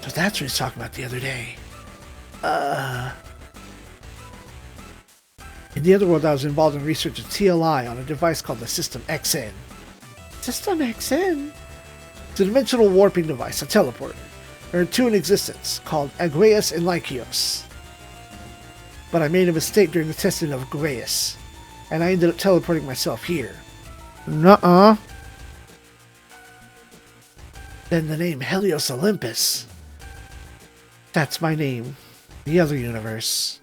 So that's what he was talking about the other day. In the other world, I was involved in research of TLI on a device called the System XN. System XN? It's a dimensional warping device, a teleporter. There are two in existence, called Agueus and Lycios. But I made a mistake during the testing of Agueus, and I ended up teleporting myself here. Nuh-uh. Then the name Helios Olympus. That's my name. The other universe.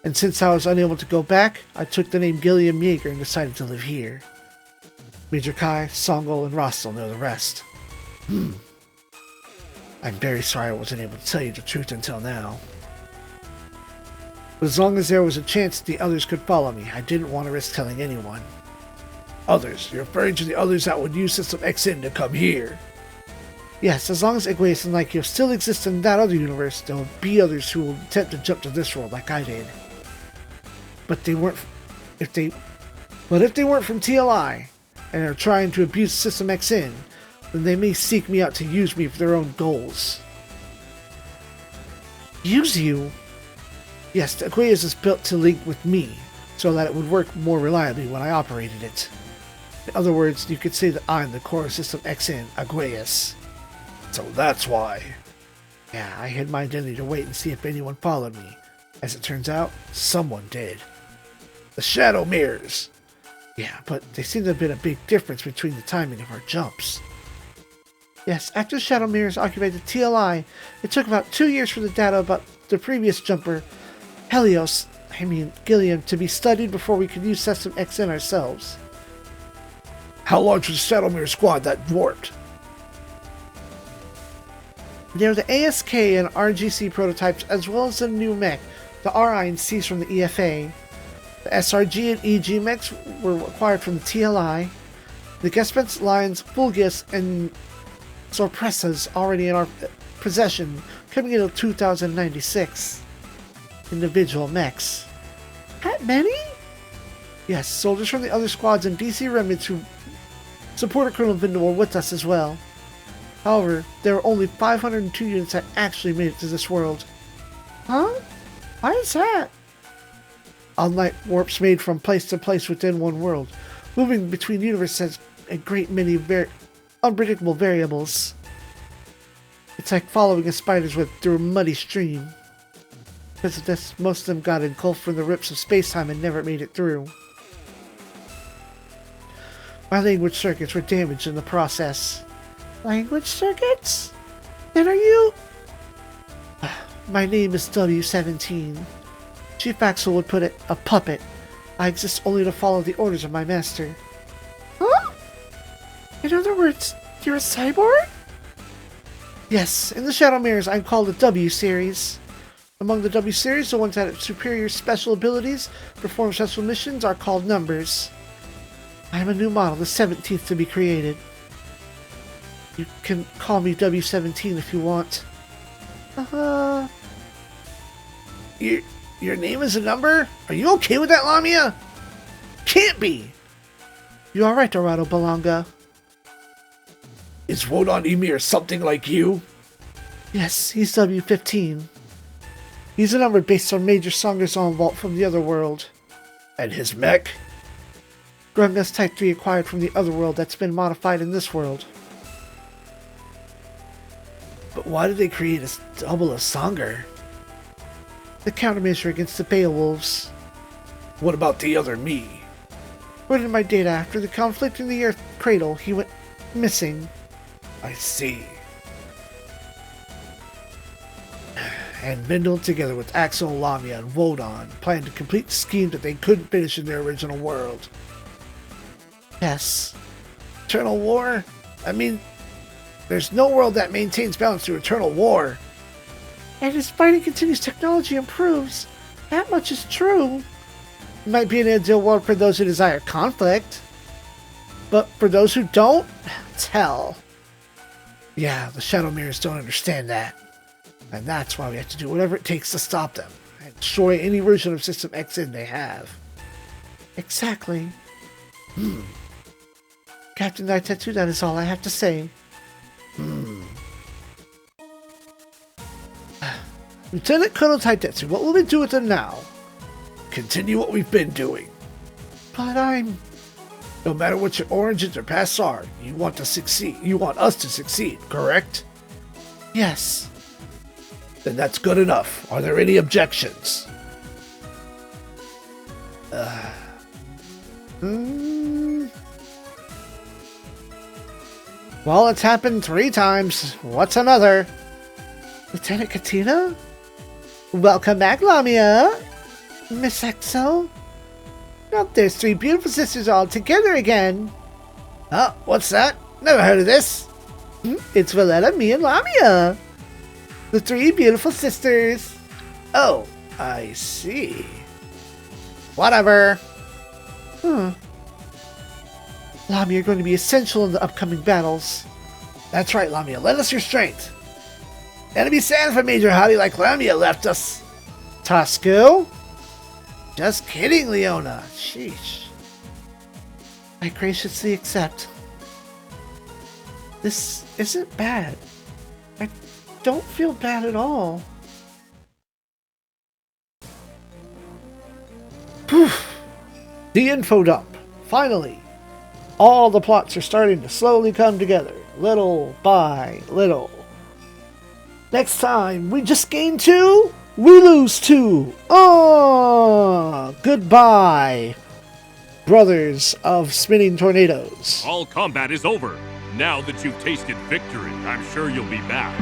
And since I was unable to go back, I took the name Gilliam Yeager and decided to live here. Major Kai, Songol, and Rostel know the rest. I'm very sorry I wasn't able to tell you the truth until now. But as long as there was a chance the others could follow me, I didn't want to risk telling anyone. Others? You're referring to the others that would use System XN to come here? Yes, as long as Agueus and Lycios still exist in that other universe, there will be others who will attempt to jump to this world like I did. But if they weren't from TLI, and are trying to abuse System XN, then they may seek me out to use me for their own goals. Use you? Yes, the Agueus is built to link with me, so that it would work more reliably when I operated it. In other words, you could say that I'm the core of System XN Agueus. So that's why. Yeah, I hid my identity to wait and see if anyone followed me. As it turns out, someone did. The Shadow Mirrors! Yeah, but there seemed to have been a big difference between the timing of our jumps. Yes, after the Shadow Mirrors occupied the TLI, it took about 2 years for the data about the previous jumper, Gilliam, to be studied before we could use System XN ourselves. How large was the Shadow Mirror squad that warped? There were the ASK and RGC prototypes, as well as the new mech, the RI and Cs from the EFA. The SRG and EG mechs were acquired from the TLI. The Gespens, Lions, Fulgus, and Sorpresas already in our possession, coming in 2096. Individual mechs. That many? Yes, soldiers from the other squads and DC remnants who supported Colonel Vindel were with us as well. However, there were only 502 units that actually made it to this world. Huh? Why is that? Unlike warps made from place to place within one world, moving between universes has a great many unpredictable variables. It's like following a spider's web through a muddy stream. Because of this, most of them got engulfed from the rips of space-time and never made it through. My language circuits were damaged in the process. Language circuits? Then are you? My name is W17. Chief Axel would put it, a puppet. I exist only to follow the orders of my master. Huh? In other words, you're a cyborg? Yes, in the Shadow Mirrors I'm called the W Series. Among the W Series, the ones that have superior special abilities, perform special missions, are called numbers. I am a new model, the 17th to be created. You can call me W17 if you want. Your name is a number? Are you okay with that, Lamia? Can't be! You are right, Dorado Balanga. Is Wodan Emir something like you? Yes, he's W15. He's a number based on Major Songer's own vault from the other world. And his mech? Grungus Type 3 acquired from the other world that's been modified in this world. But why did they create a double of Songer? The countermeasure against the Beowulfs. What about the other me? According to my data, after the conflict in the Earth Cradle, he went missing. I see. And Vindel, together with Axel, Lamia, and Wodan, planned to complete the scheme that they couldn't finish in their original world. Yes. Eternal war? I mean, there's no world that maintains balance through eternal war. And as fighting continues, technology improves. That much is true. It might be an ideal world for those who desire conflict. But for those who don't, it's hell. Yeah, the Shadow Mirrors don't understand that. And that's why we have to do whatever it takes to stop them. And destroy any version of System XN they have. Exactly. Captain Naitetsu, that is all I have to say. Lieutenant Colonel Taitetsu, what will we do with them now? Continue what we've been doing. But No matter what your origins or pasts are, you want to succeed. You want us to succeed, correct? Yes. Then that's good enough. Are there any objections? Well, it's happened 3 times. What's another? Lieutenant Katina? Welcome back, Lamia. Miss Exo? Oh, there's 3 beautiful sisters all together again. Huh? What's that? Never heard of this. It's Valletta, me, and Lamia. The 3 beautiful sisters. Oh, I see. Whatever. Lamia, you're going to be essential in the upcoming battles. That's right, Lamia. Lend us your strength. Enemy sad for Major Hottie like Lamia left us. Tosco? Just kidding, Leona. Sheesh. I graciously accept. This isn't bad. I don't feel bad at all. Poof. The info dump. Finally. All the plots are starting to slowly come together, little by little. Next time, we just gain 2, we lose 2. Oh, goodbye, brothers of spinning tornadoes. All combat is over. Now that you've tasted victory, I'm sure you'll be back.